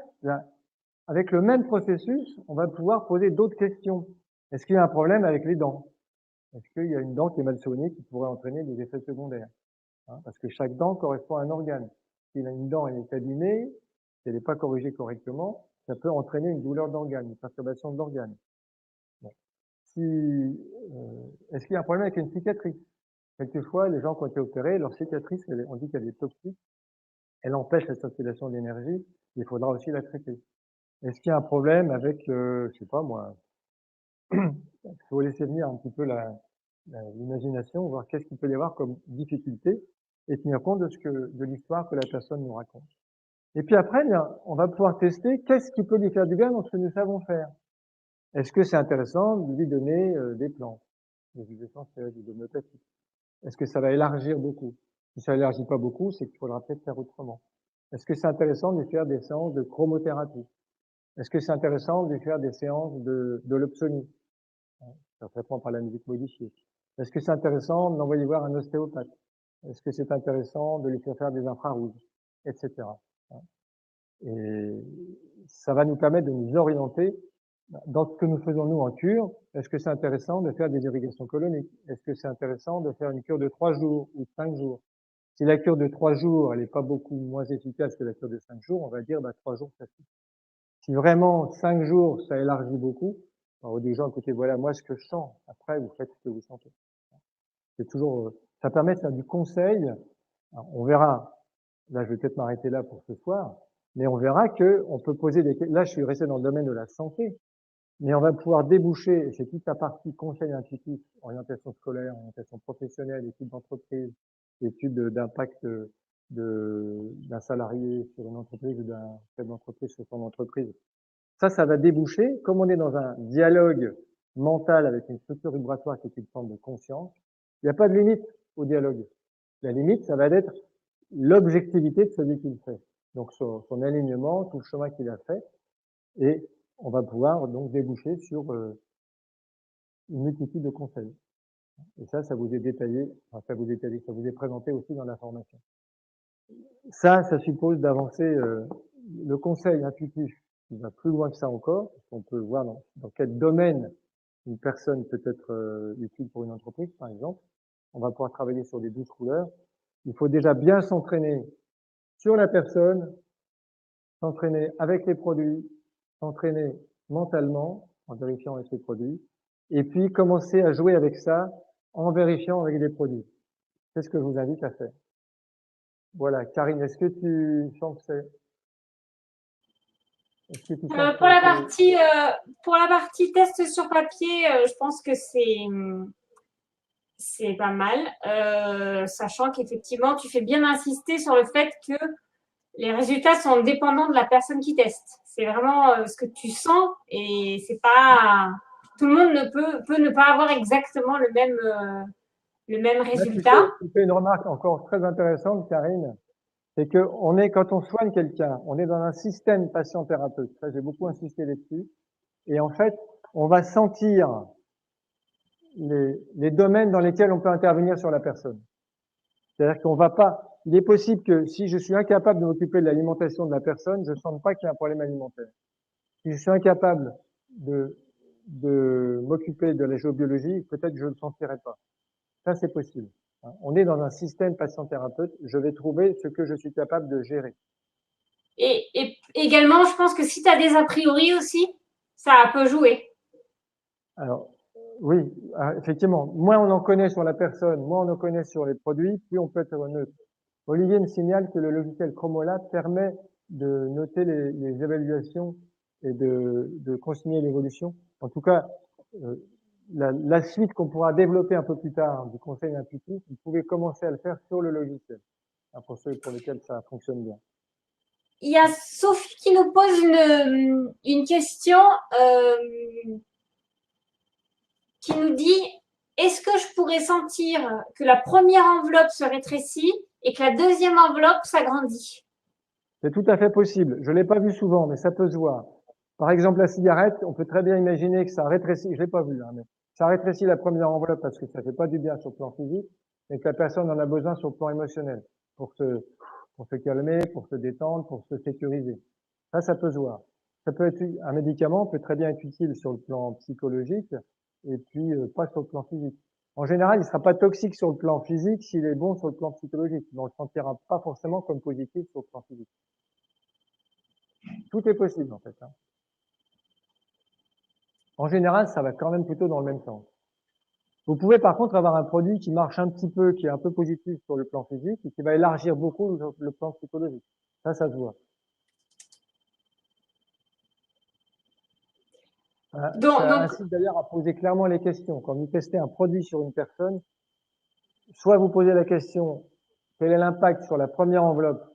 avec le même processus, on va pouvoir poser d'autres questions. Est-ce qu'il y a un problème avec les dents? Est-ce qu'il y a une dent qui est mal soignée qui pourrait entraîner des effets secondaires? Parce que chaque dent correspond à un organe. Si une dent est abîmée, si elle n'est pas corrigée correctement, ça peut entraîner une douleur d'organe, une perturbation de l'organe. Bon. Est-ce qu'il y a un problème avec une cicatrice? Quelquefois, les gens qui ont été opérés, leur cicatrice, on dit qu'elle est toxique, elle empêche la circulation d'énergie, il faudra aussi la traiter. Est-ce qu'il y a un problème avec, je sais pas moi, il faut laisser venir un petit peu l'imagination, voir qu'est-ce qu'il peut y avoir comme difficulté et tenir compte de l'histoire que la personne nous raconte. Et puis après, on va pouvoir tester qu'est-ce qui peut lui faire du bien dans ce que nous savons faire. Est-ce que c'est intéressant de lui donner des plantes, des huiles essentielles, de l'homéopathie? Est-ce que ça va élargir beaucoup? Si ça élargit pas beaucoup, c'est qu'il faudra peut-être faire autrement. Est-ce que c'est intéressant de lui faire des séances de chromothérapie? Est-ce que c'est intéressant de lui faire des séances de l'opsonie, traitement par la musique modifiée? Est-ce que c'est intéressant de l'envoyer voir un ostéopathe? Est-ce que c'est intéressant de lui faire des infrarouges, etc. Et ça va nous permettre de nous orienter dans ce que nous faisons nous en cure. Est-ce que c'est intéressant de faire des irrigations coloniques? Est-ce que c'est intéressant de faire une cure de 3 jours ou 5 jours? Si la cure de 3 jours, elle n'est pas beaucoup moins efficace que la cure de 5 jours, on va dire 3 jours, ça suffit. Si vraiment 5 jours, ça élargit beaucoup, on dit aux gens, écoutez, voilà, moi ce que je sens, après vous faites ce que vous sentez. C'est toujours, ça permet de faire du conseil. Alors, on verra, là je vais peut-être m'arrêter là pour ce soir, mais on verra que on peut poser des questions. Là je suis resté dans le domaine de la santé, mais on va pouvoir déboucher, et c'est toute la partie conseil intuitif, orientation scolaire, orientation professionnelle, études d'entreprise, études d'impact d'un salarié sur une entreprise ou d'un chef d'entreprise sur son entreprise. Ça va déboucher, comme on est dans un dialogue mental avec une structure vibratoire qui est une forme de conscience, il n'y a pas de limite au dialogue. La limite, ça va être l'objectivité de celui qui le fait. Donc son alignement, tout le chemin qu'il a fait, et on va pouvoir donc déboucher sur une multitude de conseils. Et ça vous est détaillé, enfin, ça vous est présenté aussi dans la formation. Ça suppose d'avancer le conseil intuitif qui va plus loin que ça encore, parce qu'on peut voir dans quel domaine une personne peut être utile pour une entreprise, par exemple. On va pouvoir travailler sur les 12 couleurs. Il faut déjà bien s'entraîner sur la personne, s'entraîner avec les produits, s'entraîner mentalement en vérifiant avec les produits, et puis commencer à jouer avec ça en vérifiant avec des produits. C'est ce que je vous invite à faire. Voilà, Karine, est-ce que tu sens que c'est... Pour la partie test sur papier, je pense que c'est pas mal, sachant qu'effectivement, tu fais bien insister sur le fait que les résultats sont dépendants de la personne qui teste. c'est vraiment ce que tu sens et c'est pas tout le monde peut ne pas avoir exactement le même Là, résultat. tu fais une remarque encore très intéressante, Karine. C'est que quand on soigne quelqu'un, on est dans un système patient-thérapeute. Ça, j'ai beaucoup insisté là-dessus. Et en fait, on va sentir les domaines dans lesquels on peut intervenir sur la personne. C'est-à-dire qu'on va pas, il est possible que si je suis incapable de m'occuper de l'alimentation de la personne, je ne sente pas qu'il y a un problème alimentaire. Si je suis incapable de m'occuper de la géobiologie, peut-être que je ne le sentirai pas. Ça, c'est possible. On est dans un système patient-thérapeute. Je vais trouver ce que je suis capable de gérer. Et également, je pense que si tu as des a priori aussi, ça peut jouer. Alors, oui, effectivement, moins on en connaît sur la personne, moins on en connaît sur les produits, plus on peut être neutre. Olivier me signale que le logiciel Chromolab permet de noter les évaluations et de consigner l'évolution. En tout cas, la suite qu'on pourra développer un peu plus tard du conseil intuitif, vous pouvez commencer à le faire sur le logiciel, pour ceux pour lesquels ça fonctionne bien. Il y a Sophie qui nous pose une question qui nous dit est-ce que je pourrais sentir que la première enveloppe se rétrécit et que la deuxième enveloppe s'agrandit? C'est tout à fait possible. Je l'ai pas vu souvent, mais ça peut se voir. Par exemple, la cigarette, on peut très bien imaginer que ça rétrécit, je l'ai pas vu, mais ça rétrécit la première enveloppe parce que ça fait pas du bien sur le plan physique et que la personne en a besoin sur le plan émotionnel pour se calmer, pour se détendre, pour se sécuriser. Ça peut se voir. Ça peut être un médicament peut très bien être utile sur le plan psychologique et puis pas sur le plan physique. En général, il sera pas toxique sur le plan physique s'il est bon sur le plan psychologique. Mais on le sentira pas forcément comme positif sur le plan physique. Tout est possible, en fait. En général, ça va quand même plutôt dans le même sens. Vous pouvez par contre avoir un produit qui marche un petit peu, qui est un peu positif sur le plan physique et qui va élargir beaucoup le plan psychologique. Ça se voit. Ça incite d'ailleurs à poser clairement les questions. Quand vous testez un produit sur une personne, soit vous posez la question, quel est l'impact sur la première enveloppe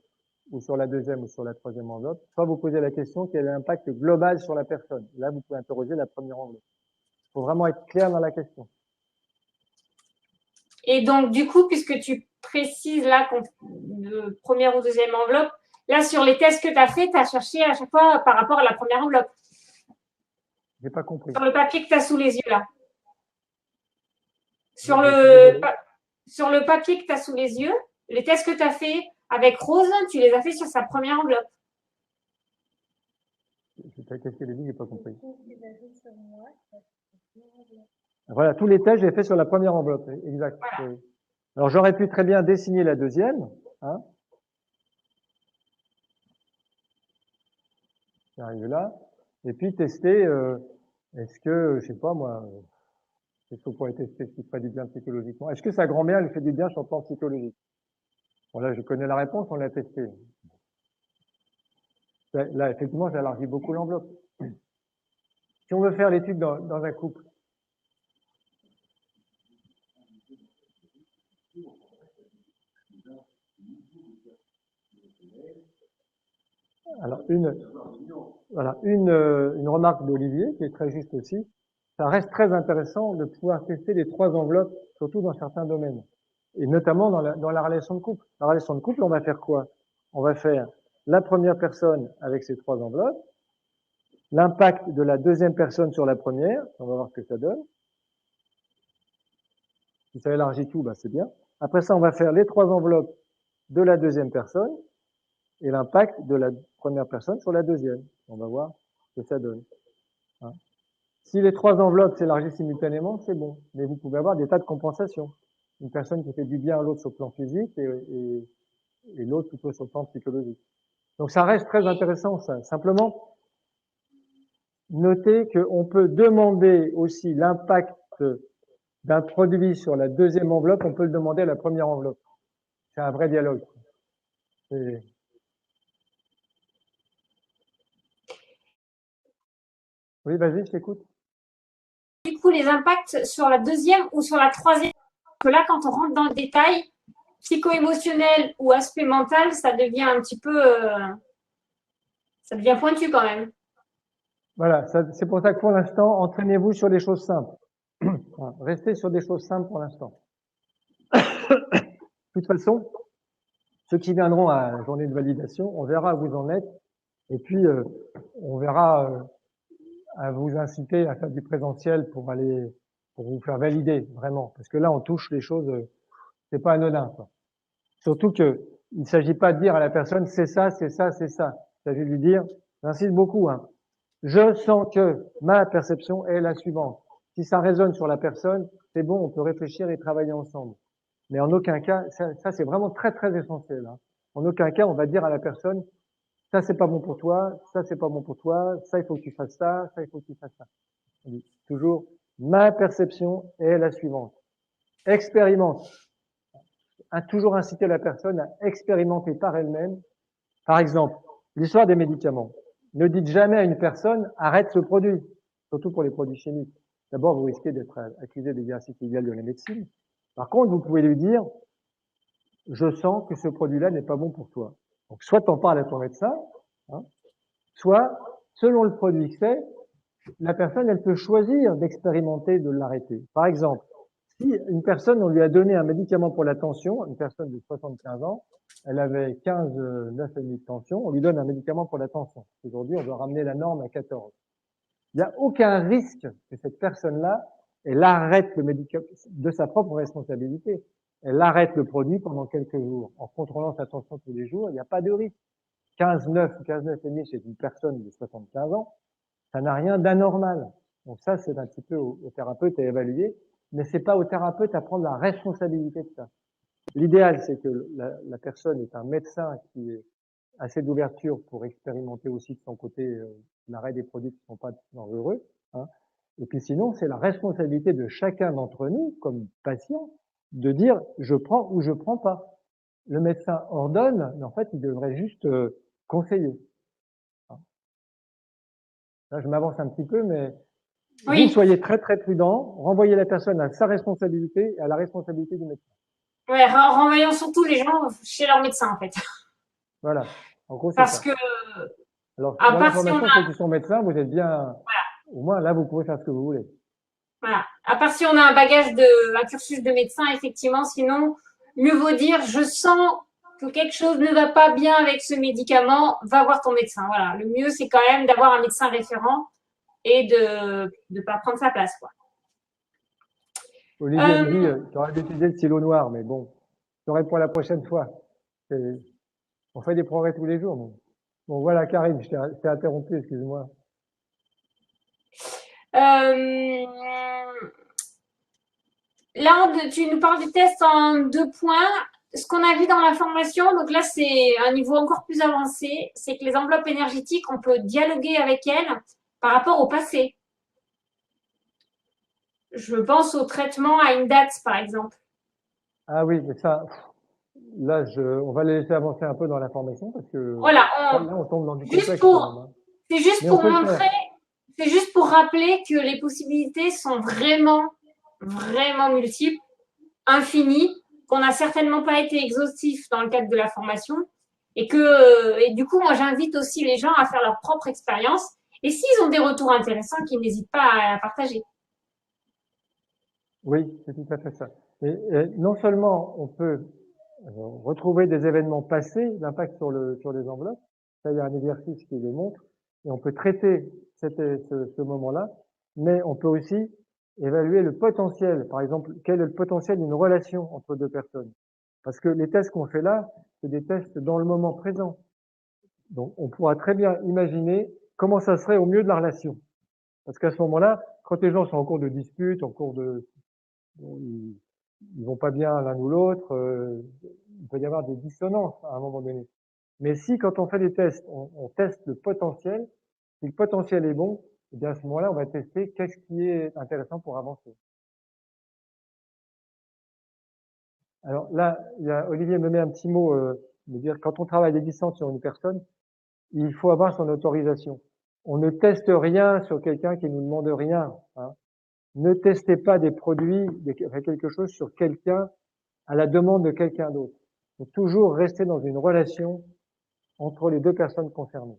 ou sur la deuxième ou sur la troisième enveloppe, soit vous posez la question, quel est l'impact global sur la personne. Là, vous pouvez interroger la première enveloppe. Il faut vraiment être clair dans la question. Et donc, du coup, puisque tu précises là, première ou deuxième enveloppe, là, sur les tests que tu as fait, tu as cherché à chaque fois par rapport à la première enveloppe. J'ai pas compris. Sur le papier que tu as sous les yeux, là. Sur le papier que tu as sous les yeux, les tests que tu as fait avec Rose, tu les as fait sur sa première enveloppe. Qu'est-ce qu'elle a dit? J'ai pas compris. Voilà, tous les tests, j'ai fait sur la première enveloppe. Exact. Voilà. Oui. Alors, j'aurais pu très bien dessiner la deuxième. Qui arrive là. Et puis tester, est-ce que, je sais pas moi, qu'est-ce qu'on pourrait tester ce qui ferait du bien psychologiquement? Est-ce que sa grand-mère lui fait du bien sur le plan psychologique? Bon, là, je connais la réponse, on l'a testé. Là, effectivement, j'élargis beaucoup l'enveloppe. Si on veut faire l'étude dans un couple, alors une remarque d'Olivier qui est très juste aussi. Ça reste très intéressant de pouvoir tester les trois enveloppes, surtout dans certains domaines, et notamment dans la relation de couple. La relation de couple, on va faire quoi? On va faire la première personne avec ses trois enveloppes, l'impact de la deuxième personne sur la première, on va voir ce que ça donne. Si ça élargit tout, c'est bien. Après ça, on va faire les trois enveloppes de la deuxième personne et l'impact de la première personne sur la deuxième. On va voir ce que ça donne. Si les trois enveloppes s'élargissent simultanément, c'est bon. Mais vous pouvez avoir des tas de compensations. Une personne qui fait du bien à l'autre sur le plan physique et l'autre plutôt sur le plan psychologique. Donc ça reste très intéressant, ça. Simplement, notez qu'on peut demander aussi l'impact d'un produit sur la deuxième enveloppe, on peut le demander à la première enveloppe. C'est un vrai dialogue. Oui, vas-y, je t'écoute. Du coup, les impacts sur la deuxième ou sur la troisième, que là, quand on rentre dans le détail, psycho-émotionnel ou aspect mental, ça devient un petit peu Ça devient pointu quand même. Voilà, c'est pour ça que pour l'instant, entraînez-vous sur des choses simples. Restez sur des choses simples pour l'instant. De toute façon, ceux qui viendront à la journée de validation, on verra où vous en êtes, et puis on verra à vous inciter à faire du présentiel pour vous faire valider vraiment, parce que là on touche les choses, c'est pas anodin, quoi. Surtout que il ne s'agit pas de dire à la personne c'est ça, c'est ça, c'est ça. Il s'agit de lui dire, j'insiste beaucoup, hein, je sens que ma perception est la suivante. Si ça résonne sur la personne, c'est bon, on peut réfléchir et travailler ensemble. Mais en aucun cas, ça c'est vraiment très très essentiel, hein. En aucun cas, on va dire à la personne, ça c'est pas bon pour toi, ça c'est pas bon pour toi, ça il faut que tu fasses ça, ça il faut que tu fasses ça. On dit toujours, ma perception est la suivante. Expérimente. Toujours inciter la personne à expérimenter par elle-même. Par exemple, l'histoire des médicaments. Ne dites jamais à une personne, arrête ce produit, surtout pour les produits chimiques. D'abord, vous risquez d'être accusé d'exercice illégal de la médecine. Par contre, vous pouvez lui dire, je sens que ce produit-là n'est pas bon pour toi. Donc, soit t'en parles à ton médecin, hein, soit, selon le produit que c'est, la personne, elle peut choisir d'expérimenter, de l'arrêter. Par exemple, si une personne, on lui a donné un médicament pour la tension, une personne de 75 ans, elle avait 15, 9,5 de tension, on lui donne un médicament pour la tension. Aujourd'hui, on doit ramener la norme à 14. Il n'y a aucun risque que cette personne-là, elle arrête le médicament de sa propre responsabilité. Elle arrête le produit pendant quelques jours. En contrôlant sa tension tous les jours, il n'y a pas de risque. 15,9 ou 15,9,5 chez une personne de 75 ans, ça n'a rien d'anormal. Donc ça, c'est un petit peu au thérapeute à évaluer, mais c'est pas au thérapeute à prendre la responsabilité de ça. L'idéal, c'est que la personne est un médecin qui ait assez d'ouverture pour expérimenter aussi de son côté l'arrêt des produits qui ne sont pas dangereux, hein. Et puis sinon, c'est la responsabilité de chacun d'entre nous, comme patient, de dire je prends ou je prends pas. Le médecin ordonne, mais en fait, il devrait juste conseiller. Là, je m'avance un petit peu, mais Oui. vous soyez très très prudent, renvoyez la personne à sa responsabilité et à la responsabilité du médecin. Ouais, renvoyons surtout les gens chez leur médecin en fait. Voilà. En gros, c'est Parce ça. que, Alors, à dans part si on l'information, a, ceux qui sont médecins, vous êtes bien, voilà, au moins là, vous pouvez faire ce que vous voulez. voilà. À part si on a un cursus de médecin, effectivement, sinon, mieux vaut dire, je sens que quelque chose ne va pas bien avec ce médicament, va voir ton médecin. Voilà. Le mieux, c'est quand même d'avoir un médecin référent et de ne pas prendre sa place, quoi. Olivier me dit, tu aurais dû utiliser le stylo noir, mais bon, j'aurai pour la prochaine fois. On fait des progrès tous les jours. Bon, voilà, Karine, je t'ai interrompu, excuse-moi. Là, tu nous parles du test en 2 points. Ce qu'on a vu dans la formation, donc là, c'est un niveau encore plus avancé, c'est que les enveloppes énergétiques, on peut dialoguer avec elles par rapport au passé. Je pense au traitement à une date, par exemple. Ah oui, mais ça, là, on va les laisser avancer un peu dans l'information parce que Voilà, là, on tombe dans du complexe quand même, hein. c'est juste Mais on pour peut le montrer, faire. c'est juste pour rappeler que les possibilités sont vraiment, vraiment multiples, infinies, qu'on n'a certainement pas été exhaustif dans le cadre de la formation et du coup, moi, j'invite aussi les gens à faire leur propre expérience et s'ils ont des retours intéressants, qu'ils n'hésitent pas à partager. Oui, c'est tout à fait ça. Et non seulement on peut retrouver des événements passés, l'impact sur les enveloppes, ça il y a un exercice qui le montre, et on peut traiter ce moment-là, mais on peut aussi évaluer le potentiel. Par exemple, quel est le potentiel d'une relation entre deux personnes? Parce que les tests qu'on fait là, c'est des tests dans le moment présent. Donc, on pourra très bien imaginer comment ça serait au mieux de la relation. Parce qu'à ce moment-là, quand les gens sont en cours de dispute, en cours de, ils vont pas bien l'un ou l'autre, il peut y avoir des dissonances à un moment donné. Mais si, quand on fait des tests, on teste le potentiel, si le potentiel est bon, eh bien à ce moment-là, on va tester qu'est-ce qui est intéressant pour avancer. Alors là, Olivier me met un petit mot, me dire quand on travaille à distance sur une personne, il faut avoir son autorisation. On ne teste rien sur quelqu'un qui nous demande rien, hein. Ne testez pas des produits, quelque chose sur quelqu'un à la demande de quelqu'un d'autre. Il faut toujours rester dans une relation entre les deux personnes concernées.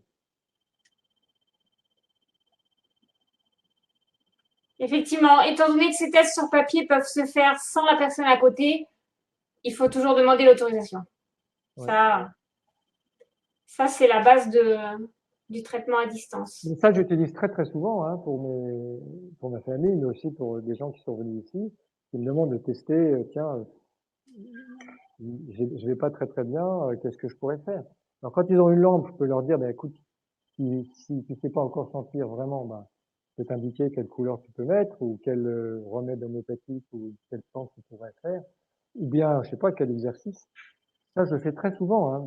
Effectivement, étant donné que ces tests sur papier peuvent se faire sans la personne à côté, il faut toujours demander l'autorisation. Ouais. Ça c'est la base du traitement à distance. Mais ça, j'utilise très très souvent hein, pour ma famille, mais aussi pour des gens qui sont venus ici. Ils me demandent de tester, tiens, je vais pas très très bien, qu'est-ce que je pourrais faire? Alors quand ils ont une lampe, je peux leur dire, ben écoute, si tu sais pas encore sentir vraiment, ben, je peux t'indiquer quelle couleur tu peux mettre ou quel remède homéopathique ou quel temps tu pourrais faire, ou bien, je sais pas, quel exercice. Ça, je le fais très souvent, hein,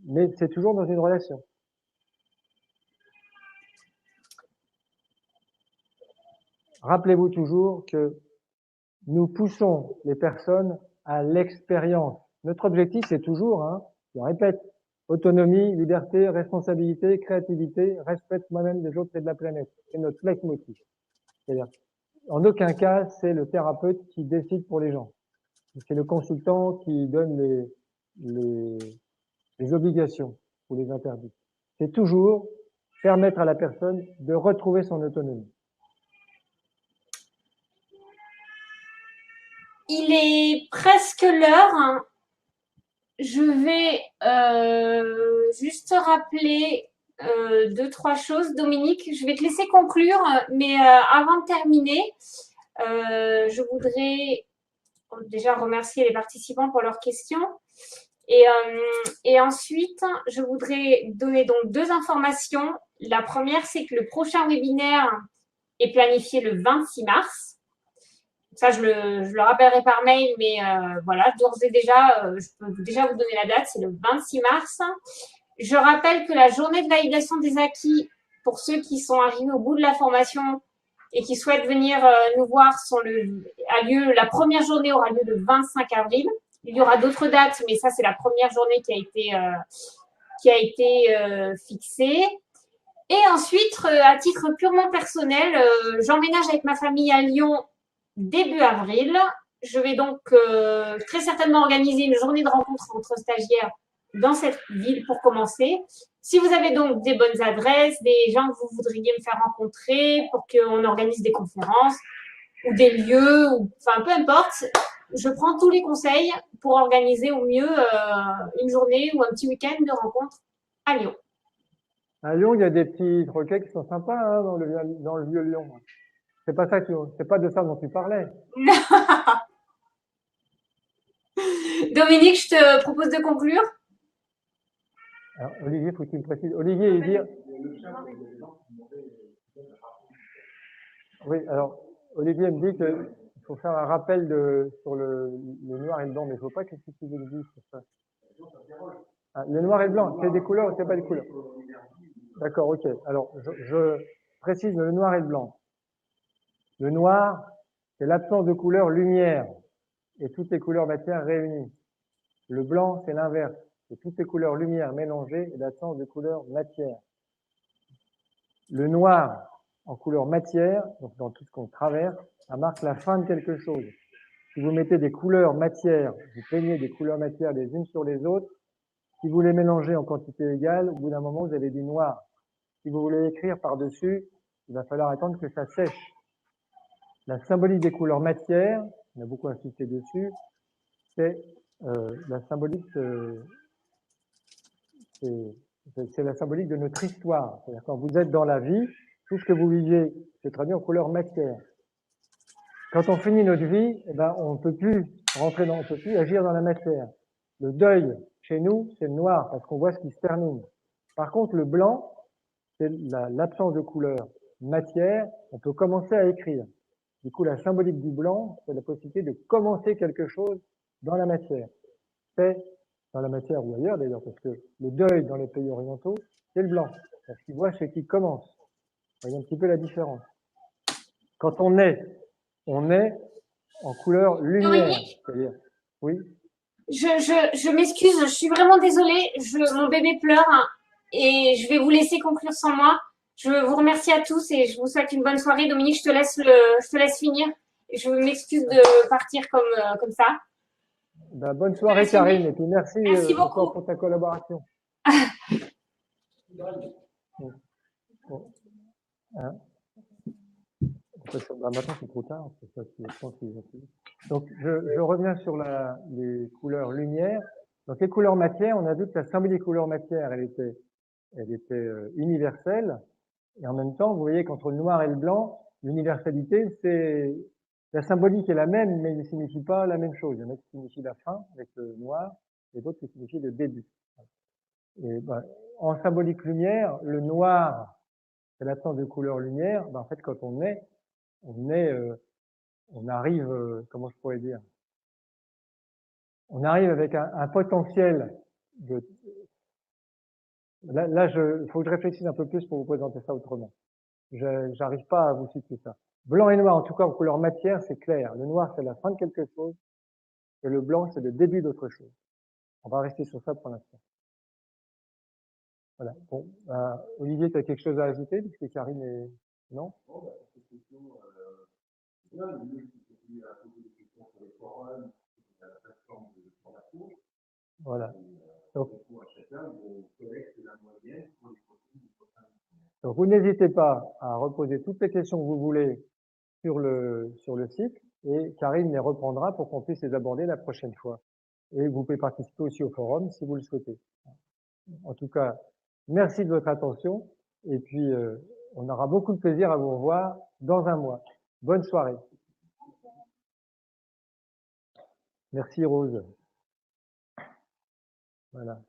mais c'est toujours dans une relation. Rappelez-vous toujours que nous poussons les personnes à l'expérience. Notre objectif, c'est toujours, hein, je répète, autonomie, liberté, responsabilité, créativité, respect de moi-même, des autres et de la planète. C'est notre leitmotiv. C'est-à-dire, en aucun cas, c'est le thérapeute qui décide pour les gens. C'est le consultant qui donne les obligations ou les interdits. C'est toujours permettre à la personne de retrouver son autonomie. Il est presque l'heure. Je vais juste rappeler deux, trois choses. Dominique, je vais te laisser conclure, mais avant de terminer, je voudrais déjà remercier les participants pour leurs questions. Et ensuite, je voudrais donner donc deux informations. La première, c'est que le prochain webinaire est planifié le 26 mars. Ça, je le rappellerai par mail, mais voilà, d'ores et déjà, je peux déjà vous donner la date, c'est le 26 mars. Je rappelle que la journée de validation des acquis, pour ceux qui sont arrivés au bout de la formation et qui souhaitent venir nous voir, la première journée aura lieu le 25 avril. Il y aura d'autres dates, mais ça, c'est la première journée qui a été fixée. Et ensuite, à titre purement personnel, j'emménage avec ma famille à Lyon début avril. Je vais donc très certainement organiser une journée de rencontre entre stagiaires dans cette ville pour commencer. Si vous avez donc des bonnes adresses, des gens que vous voudriez me faire rencontrer pour qu'on organise des conférences ou des lieux, enfin peu importe, je prends tous les conseils pour organiser au mieux une journée ou un petit week-end de rencontre à Lyon. À Lyon, il y a des petits troquets qui sont sympas hein, dans le vieux Lyon. C'est pas de ça dont tu parlais. Dominique, je te propose de conclure. Alors, Olivier, faut que tu me précises. Olivier, il dit. Oui, alors, Olivier me dit qu'il faut faire un rappel sur le noir et le blanc, mais il ne faut pas que tu le dises sur ça. Ah, le noir et le blanc, c'est des couleurs ou c'est pas des couleurs? D'accord, ok. Alors, je précise le noir et le blanc. Le noir, c'est l'absence de couleur lumière et toutes les couleurs matière réunies. Le blanc, c'est l'inverse. C'est toutes les couleurs lumière mélangées et l'absence de couleur matière. Le noir en couleur matière, donc dans tout ce qu'on traverse, ça marque la fin de quelque chose. Si vous mettez des couleurs matière, vous peignez des couleurs matière les unes sur les autres, si vous les mélangez en quantité égale, au bout d'un moment, vous avez du noir. Si vous voulez écrire par-dessus, il va falloir attendre que ça sèche. La symbolique des couleurs matière, on a beaucoup insisté dessus, c'est la symbolique, c'est la symbolique de notre histoire. C'est-à-dire quand vous êtes dans la vie, tout ce que vous vivez, c'est traduit en couleur matière. Quand on finit notre vie, eh ben, on peut plus agir dans la matière. Le deuil, chez nous, c'est le noir, parce qu'on voit ce qui se termine. Par contre, le blanc, c'est l'absence de couleur matière, on peut commencer à écrire. Du coup, la symbolique du blanc, c'est la possibilité de commencer quelque chose dans la matière. C'est dans la matière ou ailleurs d'ailleurs, parce que le deuil dans les pays orientaux, c'est le blanc, parce qu'ils voient ce qui commence. Vous voyez un petit peu la différence. Quand on est en couleur lumière. C'est-à-dire, oui. Je m'excuse, je suis vraiment désolée. Mon bébé pleure et je vais vous laisser conclure sans moi. Je vous remercie à tous et je vous souhaite une bonne soirée. Dominique, je te laisse finir. Je m'excuse de partir comme ça. Ben, bonne soirée, Karine, et puis merci encore pour ta collaboration. Hein? Maintenant, c'est trop tard. Ça, donc, je reviens sur les couleurs lumière. Donc, les couleurs matière, on a vu que la symbolique des couleurs matière, elle était universelle. Et en même temps, vous voyez qu'entre le noir et le blanc, l'universalité, c'est la symbolique est la même, mais il ne signifie pas la même chose. Il y en a qui signifient la fin avec le noir, et d'autres qui signifient le début. Et en symbolique lumière, le noir, c'est l'absence de couleur lumière. En fait, quand on arrive, comment je pourrais dire, on arrive avec un potentiel de. Là, il faut que je réfléchisse un peu plus pour vous présenter ça autrement. J'arrive pas à vous citer ça. Blanc et noir, en tout cas en couleur matière, c'est clair. Le noir, c'est la fin de quelque chose, et le blanc, c'est le début d'autre chose. On va rester sur ça pour l'instant. Voilà. Bon, Olivier, tu as quelque chose à ajouter, puisque Karine est. Non? Voilà. Donc vous n'hésitez pas à reposer toutes les questions que vous voulez sur le site, et Karine les reprendra pour qu'on puisse les aborder la prochaine fois. Et vous pouvez participer aussi au forum si vous le souhaitez. En tout cas, merci de votre attention, et puis on aura beaucoup de plaisir à vous revoir dans un mois. Bonne soirée. Merci Rose. Voilà.